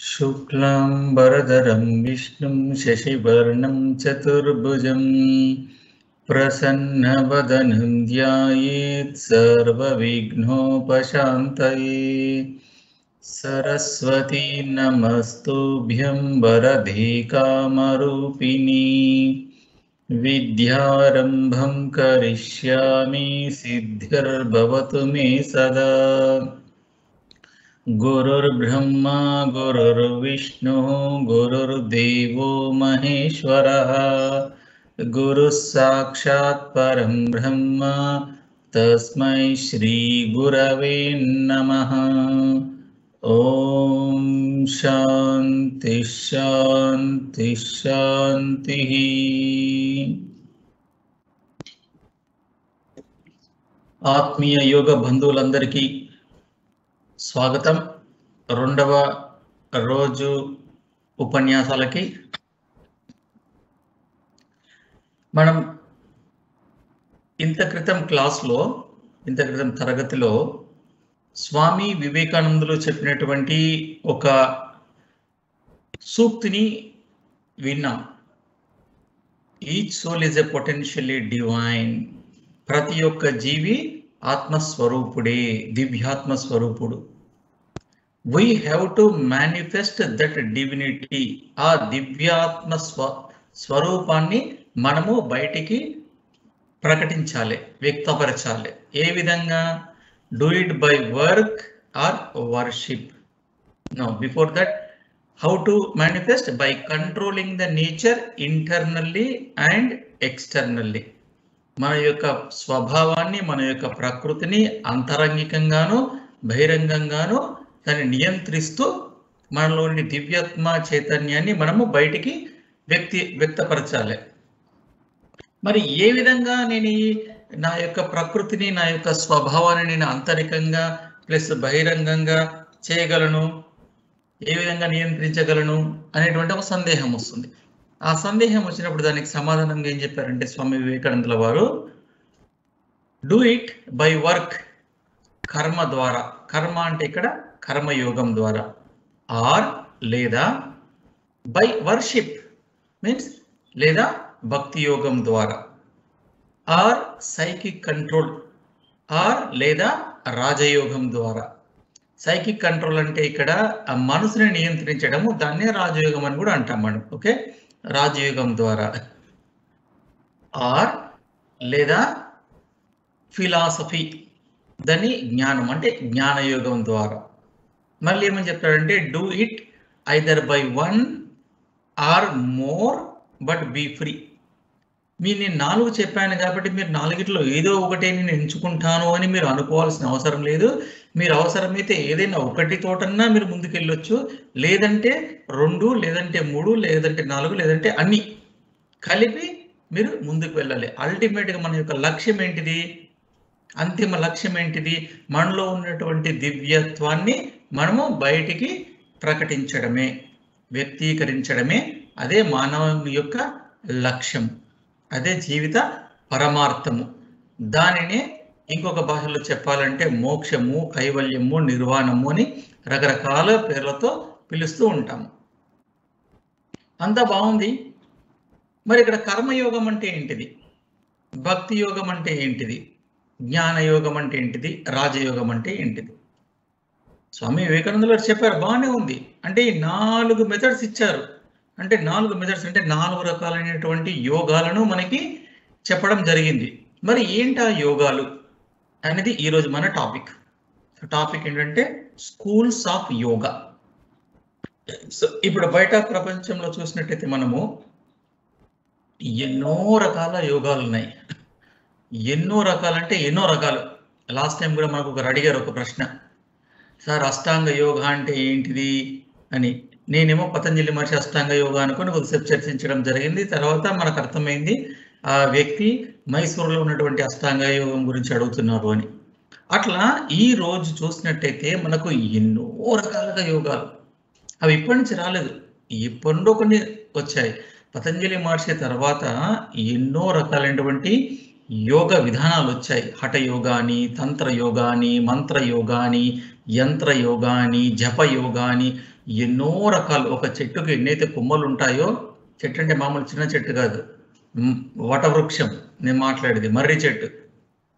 शुक्लांबरधरं विष्णुं शशिवर्णं चतुर्भुजं प्रसन्नवदनं ध्यायेत् सर्वविघ्नोपशान्तये। सरस्वती नमस्तुभ्यं वरदे कामरूपिणी। विद्यारम्भं करिष्यामि सिद्धिर्भवतु मे सदा। गुरुर्ब्रह्मा गुरुर्विष्णुः गुरुर्देवो महेश्वरः। गुरुः साक्षात् परं ब्रह्म तस्मै श्री गुरवे नमः। ओम शांति शांति शांति। ఆత్మీయ యోగ బంధువులందరికీ స్వాగతం. రెండవ రోజు ఉపన్యాసాలకి మనం ఇంత క్రితం తరగతిలో స్వామి వివేకానందులు చెప్పినటువంటి ఒక సూక్తిని విన్నాం. Each soul is a potentially divine. ప్రతి ఒక్క జీవి ఆత్మస్వరూపుడే, దివ్యాత్మ స్వరూపుడు. We have to manifest that divinity. ఆ దివ్యాత్మ స్వరూపాన్ని మనము బయటికి ప్రకటించాలి, వ్యక్తపరచాలి. ఏ విధంగా? Do it by work or worship. No, before that, how to manifest? By controlling the nature internally and externally. మన యొక్క స్వభావాన్ని, మన యొక్క ప్రకృతిని అంతరంగికంగాను బహిరంగంగాను దాన్ని నియంత్రిస్తూ మనలోని దివ్యాత్మ చైతన్యాన్ని మనము బయటికి వ్యక్తపరచాలి. మరి ఏ విధంగా నేను నా యొక్క ప్రకృతిని, నా యొక్క స్వభావాన్ని నేను ఆంతరికంగా ప్లస్ బహిరంగంగా చేయగలను, ఏ విధంగా నియంత్రించగలను అనేటువంటి ఒక సందేహం వస్తుంది. ఆ సందేహం వచ్చినప్పుడు దానికి సమాధానంగా ఏం చెప్పారంటే స్వామి వివేకానందుల వారు, డూ ఇట్ బై వర్క్, కర్మ ద్వారా. కర్మ అంటే ఇక్కడ కర్మయోగం ద్వారా, ఆర్ లేదా బై వర్షిప్ మీన్స్ లేదా భక్తి యోగం ద్వారా, ఆర్ సైకిక్ కంట్రోల్, ఆర్ లేదా రాజయోగం ద్వారా. సైకిక్ కంట్రోల్ అంటే ఇక్కడ ఆ మనసుని నియంత్రించడము, దాన్నే రాజయోగం అని కూడా అంటాం మనం. ఓకే, రాజయోగం ద్వారా, ఆర్ లేదా ఫిలాసఫీ, దాన్ని జ్ఞానం అంటే జ్ఞానయోగం ద్వారా. మళ్ళీ ఏమని చెప్తాడంటే do it either by one or more but be free. నేను 4 చెప్పాను కాబట్టి మీరు 4టిలో ఏదో ఒకటి నేను ఎంచుకుంటాను అని మీరు అనుకోవాల్సిన అవసరం లేదు. మీరు అవసరమైతే ఏదైనా ఒకటి తోటన్నా మీరు ముందుకెళ్ళొచ్చు, లేదంటే 2, లేదంటే 3, లేదంటే 4, లేదంటే అన్ని కలిపి మీరు ముందుకు వెళ్ళాలి. అల్టిమేట్గా మన యొక్క లక్ష్యం ఏంటిది? అంతిమ లక్ష్యం ఏంటిది? మనలో ఉన్నటువంటి దివ్యత్వాన్ని మనము బయటికి ప్రకటించడమే, వ్యక్తీకరించడమే. అదే మానవుని యొక్క లక్ష్యం, అదే జీవిత పరమార్థము. దానినే ఇంకొక భాషలో చెప్పాలంటే మోక్షము, కైవల్యము, నిర్వాణము అని రకరకాల పేర్లతో పిలుస్తూ ఉంటాము. అంతా బాగుంది. మరి ఇక్కడ కర్మయోగం అంటే ఏంటిది? భక్తి యోగం అంటే ఏంటిది? జ్ఞానయోగం అంటే ఏంటిది? రాజయోగం అంటే ఏంటిది? స్వామి వివేకానందులు గారు చెప్పారు, బాగానే ఉంది. అంటే ఈ 4 మెథడ్స్ ఇచ్చారు. అంటే 4 మెథడ్స్ అంటే 4 రకాలైనటువంటి యోగాలను మనకి చెప్పడం జరిగింది. మరి ఏంటా యోగాలు అనేది ఈరోజు మన టాపిక్. టాపిక్ ఏంటంటే స్కూల్స్ ఆఫ్ యోగా. సో ఇప్పుడు బయట ప్రపంచంలో చూసినట్టయితే మనము ఎన్నో రకాల యోగాలు ఉన్నాయి. ఎన్నో రకాలంటే ఎన్నో రకాలు. లాస్ట్ టైం కూడా మనకు ఒకరు అడిగారు ఒక ప్రశ్న, సార్ అష్టాంగ యోగా అంటే ఏంటిది అని. నేనేమో పతంజలి మహర్షి అష్టాంగ యోగా అనుకుని కొద్దిసేపు చర్చించడం జరిగింది. తర్వాత మనకు అర్థమైంది ఆ వ్యక్తి మైసూరులో ఉన్నటువంటి అష్టాంగ యోగం గురించి అడుగుతున్నారు అని. అట్లా ఈ రోజు చూసినట్టయితే మనకు ఎన్నో రకాలుగా యోగాలు. అవి ఇప్పటి నుంచి రాలేదు, ఎప్పటి నుండో కొన్ని వచ్చాయి. పతంజలి మహర్షి తర్వాత ఎన్నో రకాలైనటువంటి యోగ విధానాలు వచ్చాయి. హఠ యోగా అని, తంత్ర యోగా అని, మంత్ర యోగా అని, యంత్ర యోగా అని, జప యోగా అని ఎన్నో రకాలు. ఒక చెట్టుకి ఎన్నైతే కొమ్మలు ఉంటాయో, చెట్టు అంటే మామూలు చిన్న చెట్టు కాదు, వటవృక్షం నేను మాట్లాడేది, మర్రి చెట్టు.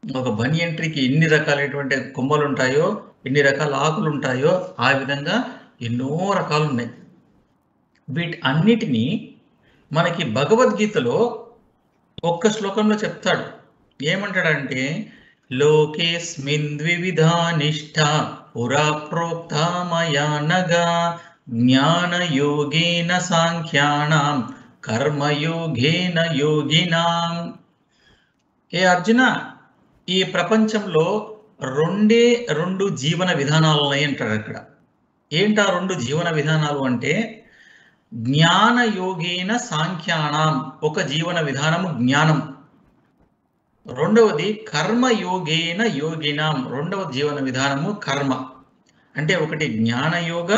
ఒక బనియన్ ట్రీకి ఎన్ని రకాలైనటువంటి కొమ్మలు ఉంటాయో, ఎన్ని రకాల ఆకులు ఉంటాయో, ఆ విధంగా ఎన్నో రకాలు ఉన్నాయి. వీటి అన్నిటినీ మనకి భగవద్గీతలో ఒక్క శ్లోకంలో చెప్తాడు. ఏమంటాడంటే, లోకేస్మిన్ ద్వివిధా నిష్ఠ పురా ప్రోక్త మయా నగా జ్ఞానయోగేన సాంఖ్యానాం కర్మయోగేన యోగినాం. ఏ అర్జున, ఈ ప్రపంచంలో రెండు జీవన విధానాలు ఉన్నాయి అంటాడు అక్కడ. ఏంటా రెండు జీవన విధానాలు అంటే, జ్ఞాన యోగేన సాంఖ్యానాం, ఒక జీవన విధానము జ్ఞానం. రెండవది కర్మయోగేన యోగినాం, రెండవ జీవన విధానము కర్మ. అంటే ఒకటి జ్ఞానయోగ,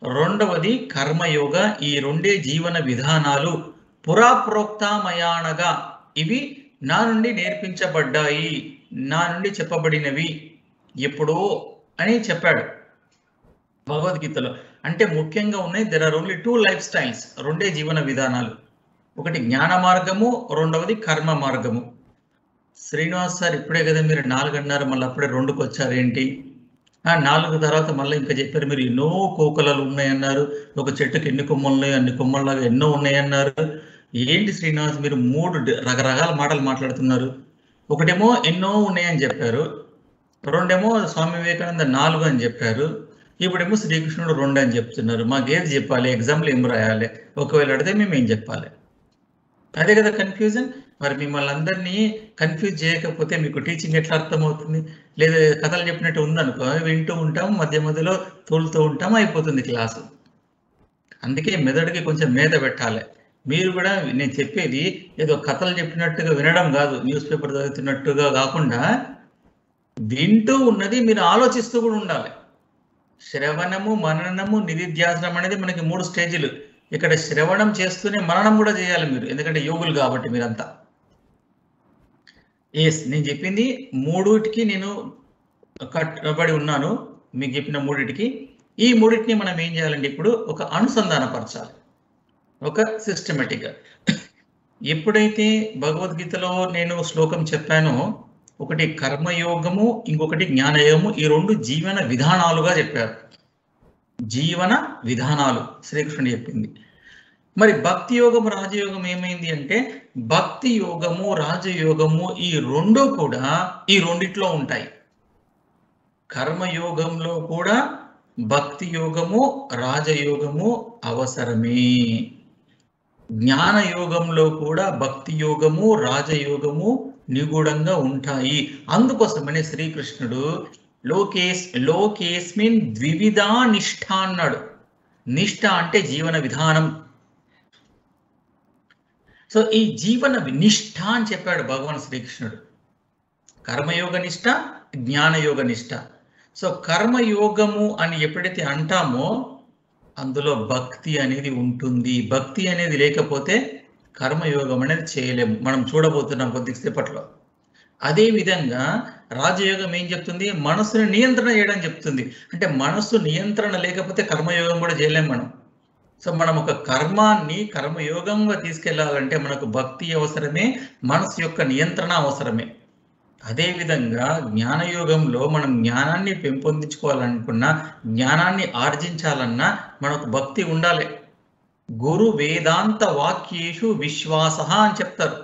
రెండవది కర్మయోగ. ఈ రెండే జీవన విధానాలు పురాప్రోక్తమయానగా, ఇవి నా నుండి నేర్పించబడ్డాయి, నా నుండి చెప్పబడినవి ఎప్పుడో అని చెప్పాడు భగవద్గీతలో. అంటే ముఖ్యంగా ఉన్నాయి, there are only 2 life styles, రెండే జీవన విధానాలు. ఒకటి జ్ఞాన మార్గము, రెండవది కర్మ మార్గము. శ్రీనివాస్ సార్, ఇప్పుడే కదా మీరు 4 అన్నారు, మళ్ళీ అప్పుడే 2కి వచ్చారేంటి? 4 తర్వాత మళ్ళీ ఇంకా చెప్పారు మీరు ఎన్నో కోకలలు ఉన్నాయన్నారు, ఒక చెట్టుకి ఎన్ని కొమ్మలు ఉన్నాయి, అన్ని కొమ్మల్లాగా ఎన్నో ఉన్నాయన్నారు. ఏంటి శ్రీనివాస్, మీరు 3 రకరకాల మాటలు మాట్లాడుతున్నారు. ఒకటేమో ఎన్నో ఉన్నాయని చెప్పారు, రెండేమో స్వామి వివేకానంద 4 అని చెప్పారు, ఇప్పుడేమో శ్రీకృష్ణుడు 2 అని చెప్తున్నారు. మాకేది చెప్పాలి? ఎగ్జామ్లో ఏం రాయాలి? ఒకవేళ అడిగితే మేము ఏం చెప్పాలి? అదే కదా కన్ఫ్యూజన్. మరి మిమ్మల్ని అందరినీ కన్ఫ్యూజ్ చేయకపోతే మీకు టీచింగ్ ఎట్లా అర్థమవుతుంది? లేదా కథలు చెప్పినట్టు ఉందనుకో, వింటూ ఉంటాం, మధ్య మధ్యలో తోలుతూ ఉంటాం, అయిపోతుంది క్లాసు. అందుకే మెదడుకి కొంచెం మేత పెట్టాలి. మీరు కూడా నేను చెప్పేది ఏదో కథలు చెప్పినట్టుగా వినడం కాదు, న్యూస్ పేపర్ చదువుతున్నట్టుగా కాకుండా వింటూ ఉన్నది మీరు ఆలోచిస్తూ కూడా ఉండాలి. శ్రవణము, మననము, నిధిధ్యాసనం అనేది మనకి 3 స్టేజీలు. ఇక్కడ శ్రవణం చేస్తూనే మననం కూడా చేయాలి మీరు, ఎందుకంటే యోగులు కాబట్టి మీరంతా. నేను చెప్పింది 3టికి నేను కట్టుబడి ఉన్నాను, మీకు చెప్పిన 3టికి. ఈ 3టిని మనం ఏం చేయాలంటే ఇప్పుడు ఒక అనుసంధానపరచాలి, ఒక సిస్టమేటిక్గా. ఎప్పుడైతే భగవద్గీతలో నేను శ్లోకం చెప్పానో, ఒకటి కర్మయోగము, ఇంకొకటి జ్ఞానయోగము, ఈ 2 జీవన విధానాలుగా చెప్పారు. జీవన విధానాలు శ్రీకృష్ణుడు చెప్పింది. మరి భక్తి యోగము, రాజయోగం ఏమైంది అంటే, భక్తి యోగము, రాజయోగము ఈ 2 కూడా ఈ రెండిట్లో ఉంటాయి. కర్మయోగంలో కూడా భక్తి యోగము, రాజయోగము అవసరమే. జ్ఞాన యోగంలో కూడా భక్తి యోగము, రాజయోగము నిగూఢంగా ఉంటాయి. అందుకోసమనే శ్రీకృష్ణుడు లోకేస్మిన్ ద్వివిధా నిష్ఠ అన్నాడు. నిష్ఠ అంటే జీవన విధానం. సో ఈ జీవన నిష్ఠ అని చెప్పాడు భగవాన్ శ్రీకృష్ణుడు. కర్మయోగ నిష్ఠ, జ్ఞానయోగ నిష్ఠ. సో కర్మయోగము అని ఎప్పుడైతే అంటామో అందులో భక్తి అనేది ఉంటుంది. భక్తి అనేది లేకపోతే కర్మయోగం అనేది చేయలేము. మనం చూడబోతున్నాం కొద్దిసేపట్లో. అదేవిధంగా రాజయోగం ఏం చెప్తుంది? మనస్సుని నియంత్రణ చేయడం చెప్తుంది. అంటే మనస్సు నియంత్రణ లేకపోతే కర్మయోగం కూడా చేయలేం మనం. సో మనం ఒక కర్మయోగంగా తీసుకెళ్లాలంటే మనకు భక్తి అవసరమే, మనసు యొక్క నియంత్రణ అవసరమే. అదేవిధంగా జ్ఞానయోగంలో మనం జ్ఞానాన్ని పెంపొందించుకోవాలనుకున్నా, జ్ఞానాన్ని ఆర్జించాలన్నా మనకు భక్తి ఉండాలి. గురు వేదాంత వాక్యేషు విశ్వాస అని చెప్తారు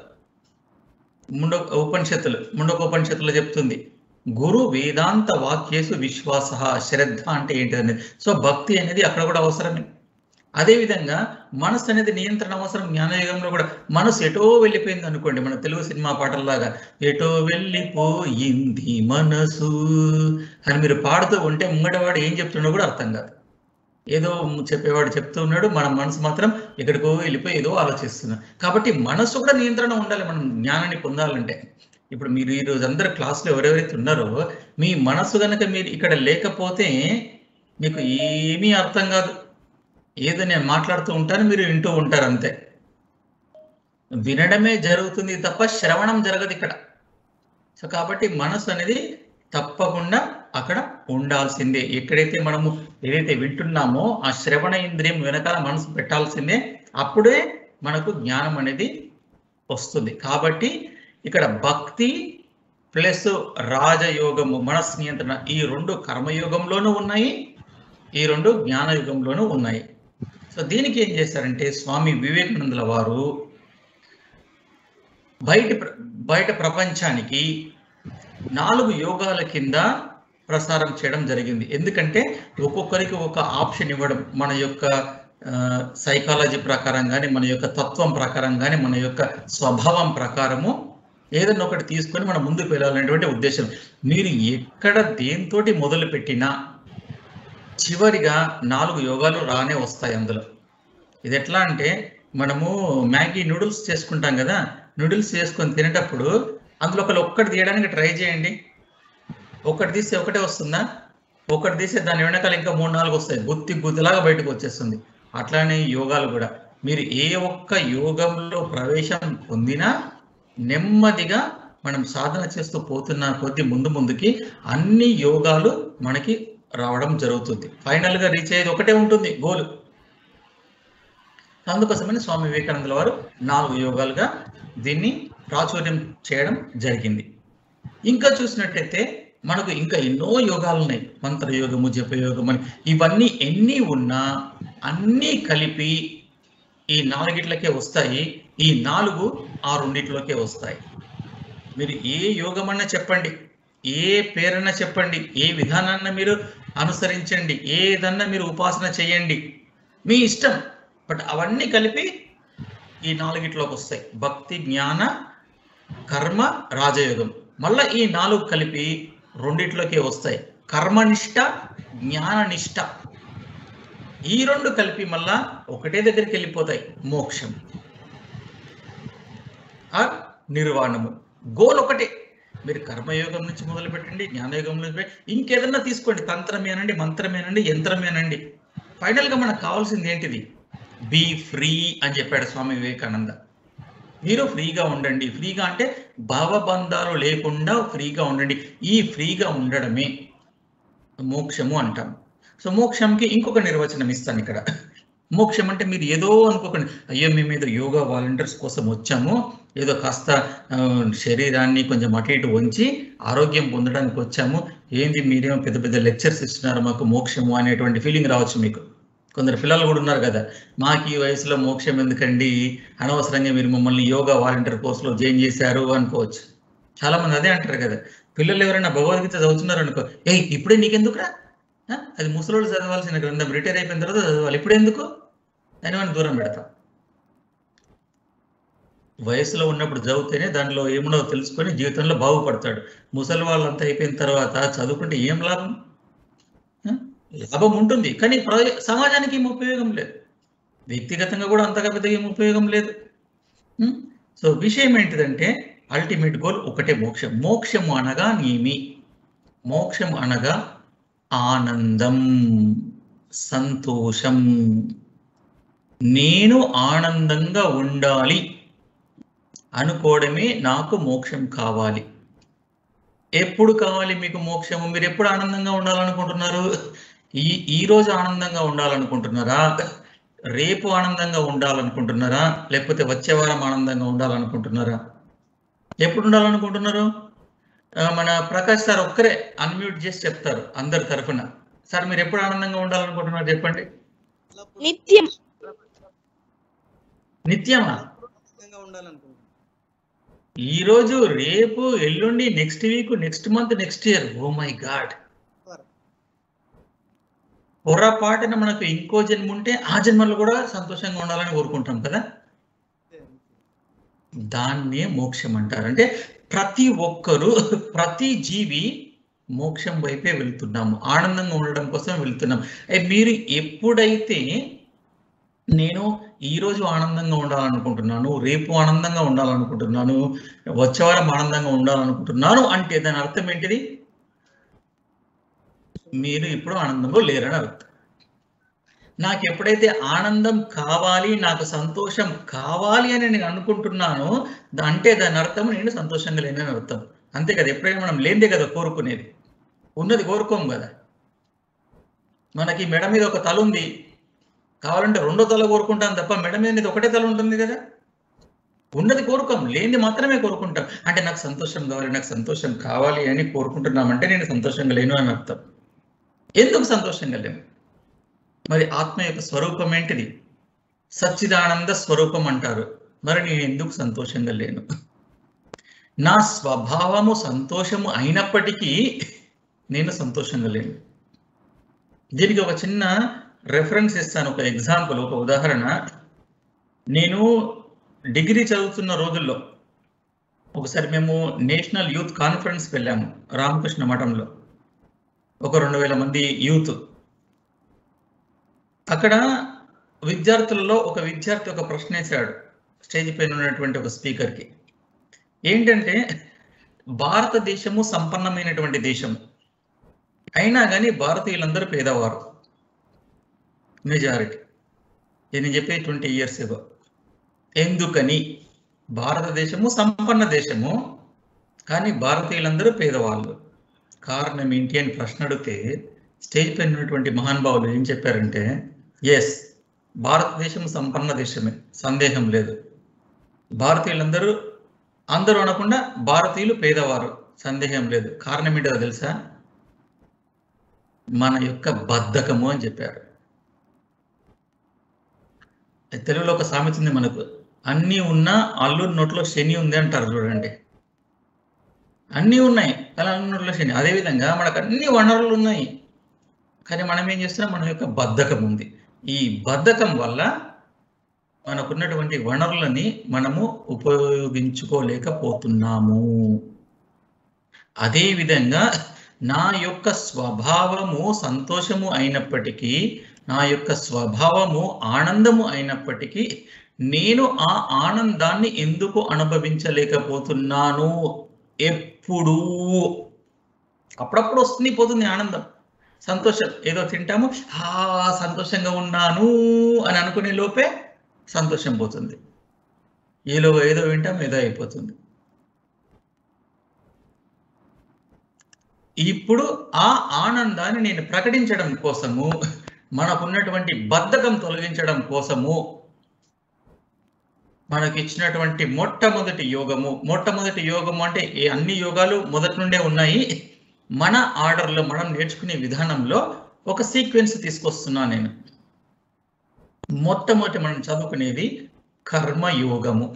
ముండకోపనిషత్తులో చెప్తుంది. గురు వేదాంత వాక్యేషు విశ్వాస, శ్రద్ధ అంటే ఏంటనేది. సో భక్తి అనేది అక్కడ కూడా అవసరమే. అదేవిధంగా మనసు అనేది నియంత్రణ అవసరం. జ్ఞానయుగంలో కూడా మనసు ఎటో వెళ్ళిపోయింది అనుకోండి, మన తెలుగు సినిమా పాటల్లాగా ఎటో వెళ్ళిపోయింది మనసు అని మీరు పాడుతూ ఉంటే ముంగటవాడు ఏం చెప్తుండో కూడా అర్థం కాదు. ఏదో చెప్పేవాడు చెప్తూ ఉన్నాడు, మన మనసు మాత్రం ఎక్కడికో వెళ్ళిపోయి ఏదో ఆలోచిస్తున్నాం. కాబట్టి మనసు కూడా నియంత్రణ ఉండాలి మనం జ్ఞానాన్ని పొందాలంటే. ఇప్పుడు మీరు ఈరోజు అందరు క్లాసులో ఎవరెవరైతే ఉన్నారో మీ మనసు కనుక మీరు ఇక్కడ లేకపోతే మీకు ఏమీ అర్థం కాదు. ఏదో నేను మాట్లాడుతూ ఉంటాను, మీరు వింటూ ఉంటారు అంతే. వినడమే జరుగుతుంది తప్ప శ్రవణం జరగదు ఇక్కడ. సో కాబట్టి మనసు అనేది తప్పకుండా అక్కడ ఉండాల్సిందే. ఎక్కడైతే మనము ఏదైతే వింటున్నామో ఆ శ్రవణ ఇంద్రియం వెనకాల మనసు పెట్టాల్సిందే. అప్పుడే మనకు జ్ఞానం అనేది వస్తుంది. కాబట్టి ఇక్కడ భక్తి ప్లస్ రాజయోగము, మనస్ నియంత్రణ, ఈ రెండు కర్మయోగంలోనూ ఉన్నాయి, ఈ రెండు జ్ఞానయుగంలోనూ ఉన్నాయి. సో దీనికి ఏం చేశారంటే స్వామి వివేకానందుల వారు బయట ప్రపంచానికి 4 యోగాల కింద ప్రసారం చేయడం జరిగింది. ఎందుకంటే ఒక్కొక్కరికి ఒక ఆప్షన్ ఇవ్వడం, మన యొక్క సైకాలజీ ప్రకారం కానీ, మన యొక్క తత్వం ప్రకారం కానీ, మన యొక్క స్వభావం ప్రకారము ఏదన్నా ఒకటి తీసుకొని మనం ముందుకు వెళ్ళాలనేటువంటి ఉద్దేశం. మీరు ఎక్కడ దేంతోటి మొదలు పెట్టినా చివరిగా 4 యోగాలు రానే వస్తాయి అందులో. ఇది ఎట్లా అంటే మనము మ్యాగీ నూడిల్స్ చేసుకుంటాం కదా, నూడిల్స్ చేసుకొని తినేటప్పుడు అందులో ఒక్కటి తీయడానికి ట్రై చేయండి. ఒకటి తీస్తే ఒకటే వస్తుందా? ఒకటి తీస్తే దాని వెనకాల ఇంకా 3-4 వస్తాయి, గుత్తిలాగా బయటకు వచ్చేస్తుంది. అట్లానే యోగాలు కూడా మీరు ఏ ఒక్క యోగంలో ప్రవేశం పొందినా నెమ్మదిగా మనం సాధన చేస్తూ పోతున్న కొద్ది ముందుకి అన్ని యోగాలు మనకి రావడం జరుగుతుంది. ఫైనల్ గా రీచ్ అయ్యేది ఒకటే ఉంటుంది, గోల్. అందుకోసమని స్వామి వివేకానందుల వారు 4 యోగాలుగా దీన్ని ప్రాచుర్యం చేయడం జరిగింది. ఇంకా చూసినట్లయితే మనకు ఇంకా ఎన్నో యోగాలు ఉన్నాయి, మంత్రయోగము, జపయోగం అని. ఇవన్నీ ఎన్ని ఉన్నా అన్నీ కలిపి ఈ 4గిట్లకే వస్తాయి. ఈ 4 ఆ 2గిట్లకే వస్తాయి. మీరు ఏ యోగమన్నా చెప్పండి, ఏ పేరన్నా చెప్పండి, ఏ విధానాన్న మీరు అనుసరించండి, ఏదన్నా మీరు ఉపాసన చేయండి, మీ ఇష్టం. బట్ అవన్నీ కలిపి ఈ 4గిట్లోకి వస్తాయి. భక్తి, జ్ఞాన, కర్మ, రాజయోగం. మళ్ళీ ఈ 4 కలిపి 2గిట్లోకే వస్తాయి. కర్మనిష్ట, జ్ఞాననిష్ట. ఈ 2 కలిపి మళ్ళా ఒకటే దగ్గరికి వెళ్ళిపోతాయి, మోక్షం ఆర్ నిర్వాణము. గోల్ ఒకటే. మీరు కర్మయోగం నుంచి మొదలు పెట్టండి, జ్ఞానయోగం నుంచి ఇంకేదన్నా తీసుకోండి, తంత్రమేనండి, మంత్రమేనండి, యంత్రమేనండి. ఫైనల్గా మనకు కావాల్సింది ఏంటిది? బీ ఫ్రీ అని చెప్పాడు స్వామి వివేకానంద. మీరు ఫ్రీగా ఉండండి. ఫ్రీగా అంటే భావబంధాలు లేకుండా ఫ్రీగా ఉండండి. ఈ ఫ్రీగా ఉండడమే మోక్షము అంటాం. సో మోక్షంకి ఇంకొక నిర్వచనం ఇస్తాను ఇక్కడ. మోక్షం అంటే మీరు ఏదో అనుకోకండి, అయ్యో మేము ఏదో యోగా వాలంటీర్స్ కోసం వచ్చాము, ఏదో కాస్త శరీరాన్ని కొంచెం అటు ఇటు వంచి ఆరోగ్యం పొందడానికి వచ్చాము, ఏంది మీరేమో పెద్ద పెద్ద లెక్చర్స్ ఇస్తున్నారు మాకు మోక్షము అనేటువంటి ఫీలింగ్ రావచ్చు మీకు. కొందరు పిల్లలు కూడా ఉన్నారు కదా, మాకు ఈ వయసులో మోక్షం ఎందుకండి, అనవసరంగా మీరు మమ్మల్ని యోగా వాలంటీర్ కోర్సులో జాయిన్ చేశారు అనుకోవచ్చు. చాలా మంది అదే అంటారు కదా. పిల్లలు ఎవరైనా భగవద్గీత చదువుతున్నారు అనుకో, ఇప్పుడే నీకెందుకురా, అది ముసలోళ్ళు చదవాల్సిన గ్రంథం, రిటైర్ అయిపోయిన తర్వాత చదవాలి, ఇప్పుడు ఎందుకు అని మనం దూరం పెడతాం. వయసులో ఉన్నప్పుడు చదివితేనే దానిలో ఏమున్నదో తెలుసుకొని జీవితంలో బాగుపడతాడు. ముసలి వాళ్ళంతా అయిపోయిన తర్వాత చదువుకుంటే ఏం లాభం? లాభం ఉంటుంది కానీ సమాజానికి ఏం ఉపయోగం లేదు, వ్యక్తిగతంగా కూడా అంతగా పెద్దగా ఏం ఉపయోగం లేదు. సో విషయం ఏంటిదంటే అల్టిమేట్ గోల్ ఒకటే, మోక్షం. మోక్షము అనగా నేమి? మోక్షం అనగా ఆనందం, సంతోషం. నేను ఆనందంగా ఉండాలి అనుకోవడమే నాకు మోక్షం కావాలి. ఎప్పుడు కావాలి మీకు మోక్షము? మీరు ఎప్పుడు ఆనందంగా ఉండాలనుకుంటున్నారు? ఈ రోజు ఆనందంగా ఉండాలనుకుంటున్నారా? రేపు ఆనందంగా ఉండాలనుకుంటున్నారా? లేకపోతే వచ్చే వారం ఆనందంగా ఉండాలనుకుంటున్నారా? ఎప్పుడు ఉండాలనుకుంటున్నారు? మన ప్రకాష్ సార్ ఒక్కరే అన్మ్యూట్ చేసి చెప్తారు అందరి తరఫున. సార్ మీరు ఎప్పుడు ఆనందంగా ఉండాలనుకుంటున్నారు చెప్పండి. నిత్యం. నిత్యమా? ఈ రోజు, రేపు, ఎల్లుండి, next week, next month, next year. Oh my god. పొరపాటున మనకు ఇంకో జన్మ ఉంటే ఆ జన్మలో కూడా సంతోషంగా ఉండాలని కోరుకుంటాం కదా. దాన్నే మోక్షం అంటారు. అంటే ప్రతి ఒక్కరు, ప్రతి జీవి మోక్షం వైపే వెళ్తున్నాము, ఆనందంగా ఉండడం కోసం వెళ్తున్నాం. మీరు ఎప్పుడైతే నేను ఈరోజు ఆనందంగా ఉండాలనుకుంటున్నాను, రేపు ఆనందంగా ఉండాలనుకుంటున్నాను, వచ్చే వారం ఆనందంగా ఉండాలనుకుంటున్నాను అంటే దాని అర్థం ఏంటిది? మీరు ఇప్పుడు ఆనందంలో లేరని అర్థం. నాకు ఎప్పుడైతే ఆనందం కావాలి, నాకు సంతోషం కావాలి అని నేను అనుకుంటున్నానో అంటే దాని అర్థం నేను సంతోషంగా లేనని అర్థం. అంతే కదా, ఎప్పుడైనా మనం లేనిదే కదా కోరుకునేది, ఉన్నది కోరుకోము కదా. మనకి మెడ మీద ఒక తల ఉంది, కావాలంటే రెండో తల కోరుకుంటాం తప్ప మెడ మీద ఒకటే తల ఉంటుంది కదా. ఉన్నది కోరుకోం, లేనిది మాత్రమే కోరుకుంటాం. అంటే నాకు సంతోషం కావాలి, నాకు సంతోషం కావాలి అని కోరుకుంటున్నామంటే నేను సంతోషంగా లేను అని అర్థం. ఎందుకు సంతోషంగా లేను? మరి ఆత్మ యొక్క స్వరూపం ఏంటిది? సచ్చిదానంద స్వరూపం అంటారు. మరి నేను ఎందుకు సంతోషంగా లేను? నా స్వభావము సంతోషము అయినప్పటికీ నేను సంతోషంగా లేను. దీనికి ఒక చిన్న రెఫరెన్స్ ఇస్తాను, ఒక ఎగ్జాంపుల్, ఒక ఉదాహరణ. నేను డిగ్రీ చదువుతున్న రోజుల్లో ఒకసారి మేము నేషనల్ యూత్ కాన్ఫరెన్స్ వెళ్ళాము రామకృష్ణ మఠంలో, ఒక 2000 మంది యూత్. అక్కడ విద్యార్థులలో ఒక విద్యార్థి ఒక ప్రశ్న వేశాడు స్టేజ్ పైన ఉన్నటువంటి ఒక స్పీకర్కి. ఏంటంటే, భారతదేశము సంపన్నమైనటువంటి దేశము అయినా కానీ భారతీయులందరూ పేదవారు, మెజారిటీ. నేను చెప్పేది 20 years ago. ఎందుకని? భారతదేశము సంపన్న దేశము కానీ భారతీయులందరూ పేదవాళ్ళు, కారణం ఏంటి అని ప్రశ్న అడిగితే స్టేజ్ పైన ఉన్నటువంటి మహానుభావులు ఏం చెప్పారంటే, ఎస్, భారతదేశం సంపన్న దేశమే, సందేహం లేదు. భారతీయులందరూ, అందరూ అనకుండా భారతీయులు పేదవారు, సందేహం లేదు. కారణం ఏంటో తెలుసా? మన యొక్క బద్ధకము అని చెప్పారు. తెలుగులో ఒక సామెత ఉంది మనకు, అన్నీ ఉన్నా అల్లుడి నోట్లో శని ఉంది అంటారు చూడండి. అన్నీ ఉన్నాయి కానీ అల్లుడి నోట్లో శని. అదేవిధంగా మనకు అన్ని వనరులు ఉన్నాయి కానీ మనం ఏం చేస్తున్నాం? మన యొక్క బద్ధకం ఉంది. ఈ బద్ధకం వల్ల మనకున్నటువంటి వనరులని మనము ఉపయోగించుకోలేకపోతున్నాము. అదేవిధంగా నా యొక్క స్వభావము సంతోషము అయినప్పటికీ, నా యొక్క స్వభావము ఆనందము అయినప్పటికీ నేను ఆ ఆనందాన్ని ఎందుకు అనుభవించలేకపోతున్నాను? ఎప్పుడు అప్పుడప్పుడు వస్తుంది పోతుంది ఆనందం, సంతోషం. ఏదో తింటాము, సంతోషంగా ఉన్నాను అని అనుకునే లోపే సంతోషం పోతుంది. ఏదో వింటాం, ఏదో అయిపోతుంది. ఇప్పుడు ఆ ఆనందాన్ని నేను ప్రకటించడం కోసము, మనకున్నటువంటి బద్ధకం తొలగించడం కోసము మనకి ఇచ్చినటువంటి మొట్టమొదటి యోగము అంటే అన్ని యోగాలు మొదటి నుండే ఉన్నాయి. మన ఆర్డర్లో, మనం నేర్చుకునే విధానంలో ఒక సీక్వెన్స్ తీసుకొస్తున్నా నేను. మొట్టమొదటి మనం చదువుకునేది కర్మయోగము.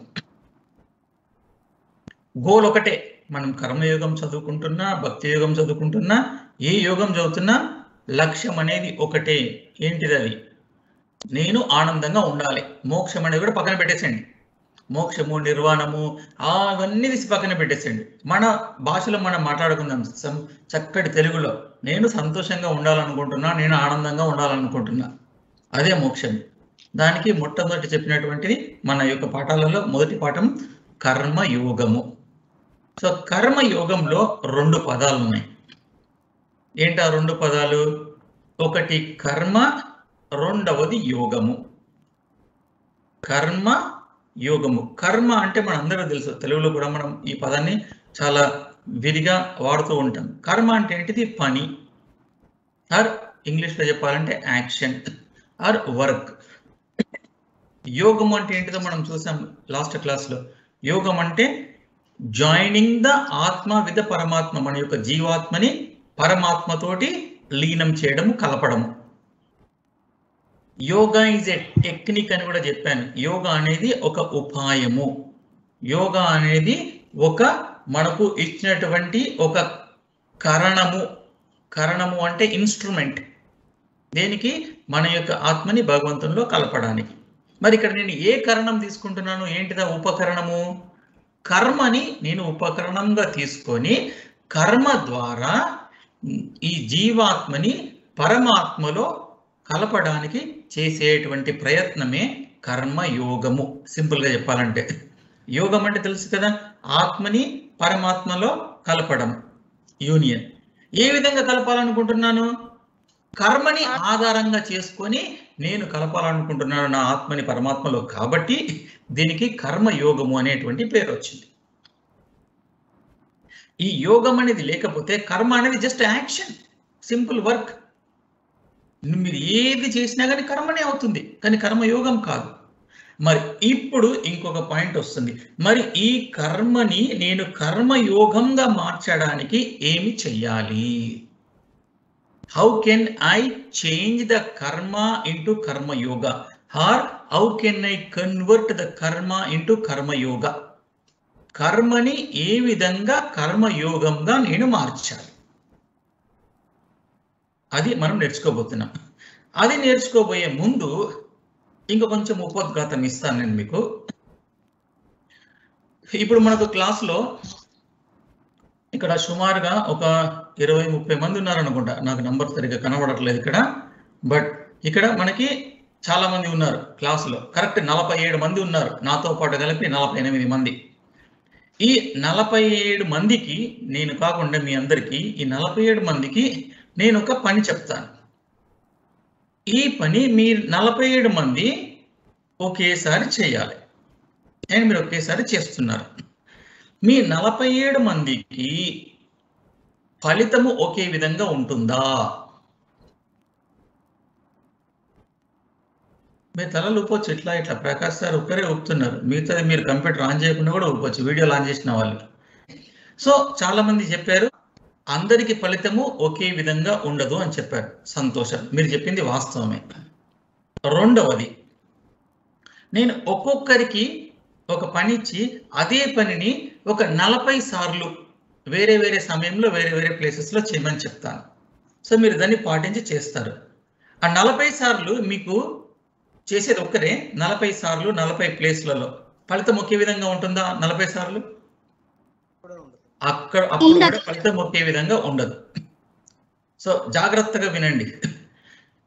గోల్ ఒకటే, మనం కర్మయోగం చదువుకుంటున్నా, భక్తి యోగం చదువుకుంటున్నా, ఏ యోగం చదువుతున్నా లక్ష్యం అనేది ఒకటే. ఏంటిది అది? నేను ఆనందంగా ఉండాలి. మోక్షం అనేది కూడా పక్కన పెట్టేసండి. మోక్షము, నిర్వాణము అవన్నీ తీసి పక్కన పెట్టేసండి. మన భాషలో మనం మాట్లాడుకుందాం చక్కటి తెలుగులో. నేను సంతోషంగా ఉండాలనుకుంటున్నా, నేను ఆనందంగా ఉండాలనుకుంటున్నా, అదే మోక్షం. దానికి మొట్టమొదటి చెప్పినటువంటిది మన యొక్క పాఠాలలో మొదటి పాఠం కర్మయోగము. సో కర్మయోగంలో 2 పదాలు ఉన్నాయి. ఏంటి ఆ 2 పదాలు? ఒకటి కర్మ, రెండవది యోగము. కర్మ యోగము. కర్మ అంటే మనందరూ తెలుసు, తెలుగులో కూడా మనం ఈ పదాన్ని చాలా విధిగా వాడుతూ ఉంటాం. కర్మ అంటే ఏంటిది? పని, ఆర్ ఇంగ్లీష్లో చెప్పాలంటే యాక్షన్ ఆర్ వర్క్. యోగం అంటే ఏంటిదో మనం చూసాం లాస్ట్ క్లాస్లో. యోగం అంటే జాయినింగ్ ద ఆత్మ విత్ ద పరమాత్మ, మన యొక్క జీవాత్మని పరమాత్మతోటి లీనం చేయడము, కలపడము. యోగా ఈజ్ ఎ టెక్నిక్ అని కూడా చెప్పాను. యోగా అనేది ఒక ఉపాయము, యోగా అనేది ఒక మనకు ఇచ్చినటువంటి ఒక కరణము. కరణము అంటే ఇన్స్ట్రుమెంట్, దేనికి? మన యొక్క ఆత్మని భగవంతునిలో కలపడానికి. మరి ఇక్కడ నేను ఏ కరణం తీసుకుంటున్నాను? ఏంటిదా ఉపకరణము? కర్మని నేను ఉపకరణంగా తీసుకొని కర్మ ద్వారా ఈ జీవాత్మని పరమాత్మలో కలపడానికి చేసేటువంటి ప్రయత్నమే కర్మయోగము. సింపుల్గా చెప్పాలంటే యోగం అంటే తెలుసు కదా, ఆత్మని పరమాత్మలో కలపడం, యూనియన్. ఏ విధంగా కలపాలనుకుంటున్నాను? కర్మని ఆధారంగా చేసుకొని నేను కలపాలనుకుంటున్నాను నా ఆత్మని పరమాత్మలో. కాబట్టి దీనికి కర్మయోగము అనేటువంటి పేరు వచ్చింది. ఈ యోగం అనేది లేకపోతే కర్మ అనేది జస్ట్ యాక్షన్, సింపుల్ వర్క్. మీరు ఏది చేసినా కానీ కర్మనే అవుతుంది, కానీ కర్మయోగం కాదు. మరి ఇప్పుడు ఇంకొక పాయింట్ వస్తుంది, మరి ఈ కర్మని నేను కర్మయోగంగా మార్చడానికి ఏమి చెయ్యాలి? How can I change the karma into karmayoga, or how can I convert the karma into karmayoga? కర్మని ఏ విధంగా కర్మయోగంగా నేను మార్చాలి, అది మనం నేర్చుకోబోతున్నాం. అది నేర్చుకోబోయే ముందు ఇంకా కొంచెం ఉపోద్ఘాతం ఇస్తాను నేను మీకు. ఇప్పుడు మనకు క్లాస్లో ఇక్కడ సుమారుగా ఒక 20-30 మంది ఉన్నారనుకుంటా, నాకు నంబర్ సరిగ్గా కనబడట్లేదు ఇక్కడ. బట్ ఇక్కడ మనకి చాలా మంది ఉన్నారు క్లాసులో, కరెక్ట్ 47 మంది ఉన్నారు, నాతో పాటు కలిపి 48 మంది. ఈ 47 మందికి నేను కాకుండా మీ అందరికీ, ఈ 47 మందికి నేను ఒక పని చెప్తాను. ఈ పని మీరు 47 మంది ఒకేసారి చేయాలి, అండ్ మీరు ఒకేసారి చేస్తున్నారు. మీ 47 మందికి ఫలితము ఒకే విధంగా ఉంటుందా? మీరు తలలు ఊపొచ్చు, ఇట్లా ఇట్లా. ప్రకాష్ సార్ ఒక్కరే ఊపుతున్నారు, మిగతాది మీరు కంప్యూటర్ ఆన్ చేయకుండా కూడా ఊపొచ్చు, వీడియోలు ఆన్ చేసిన వాళ్ళు. సో చాలా మంది చెప్పారు అందరికి ఫలితము ఒకే విధంగా ఉండదు అని చెప్పారు, సంతోషం, మీరు చెప్పింది వాస్తవమే. రెండవది, నేను ఒక్కొక్కరికి ఒక పని ఇచ్చి అదే పనిని ఒక 40 సార్లు వేరే వేరే సమయంలో వేరే వేరే ప్లేసెస్లో చేయమని చెప్తాను. సో మీరు దాన్ని పాటించి చేస్తారు. ఆ 40 సార్లు మీకు చేసేది ఒక్కరే, 40 సార్లు 40 ప్లేస్లలో ఫలితం ఒకే విధంగా ఉంటుందా? 40 సార్లు అప్పుడు కూడా ఫలితం ఒకే విధంగా ఉండదు. సో జాగ్రత్తగా వినండి,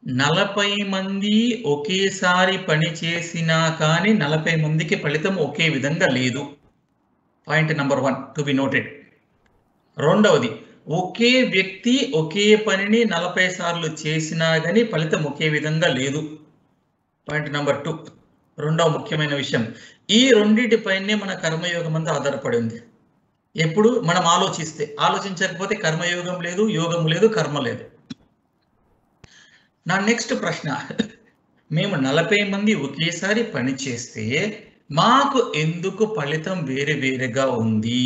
40 మంది ఒకేసారి పని చేసినా కానీ 40 మందికి ఫలితం ఒకే విధంగా లేదు. Point number 1 to be noted. రెండవది, ఒకే వ్యక్తి ఒకే పనిని 40 సార్లు చేసినా కానీ ఫలితం ఒకే విధంగా లేదు. పాయింట్ నెంబర్ 2, రెండవ ముఖ్యమైన విషయం, ఈ రెండింటిపైనే మన కర్మయోగం అంతా ఆధారపడి ఉంది. ఎప్పుడు మనం ఆలోచించకపోతే కర్మయోగం లేదు, యోగం లేదు, కర్మ లేదు. నా నెక్స్ట్ ప్రశ్న, మేము 40 మంది ఒకేసారి పని చేస్తే మాకు ఎందుకు ఫలితం వేరే వేరేగా ఉంది?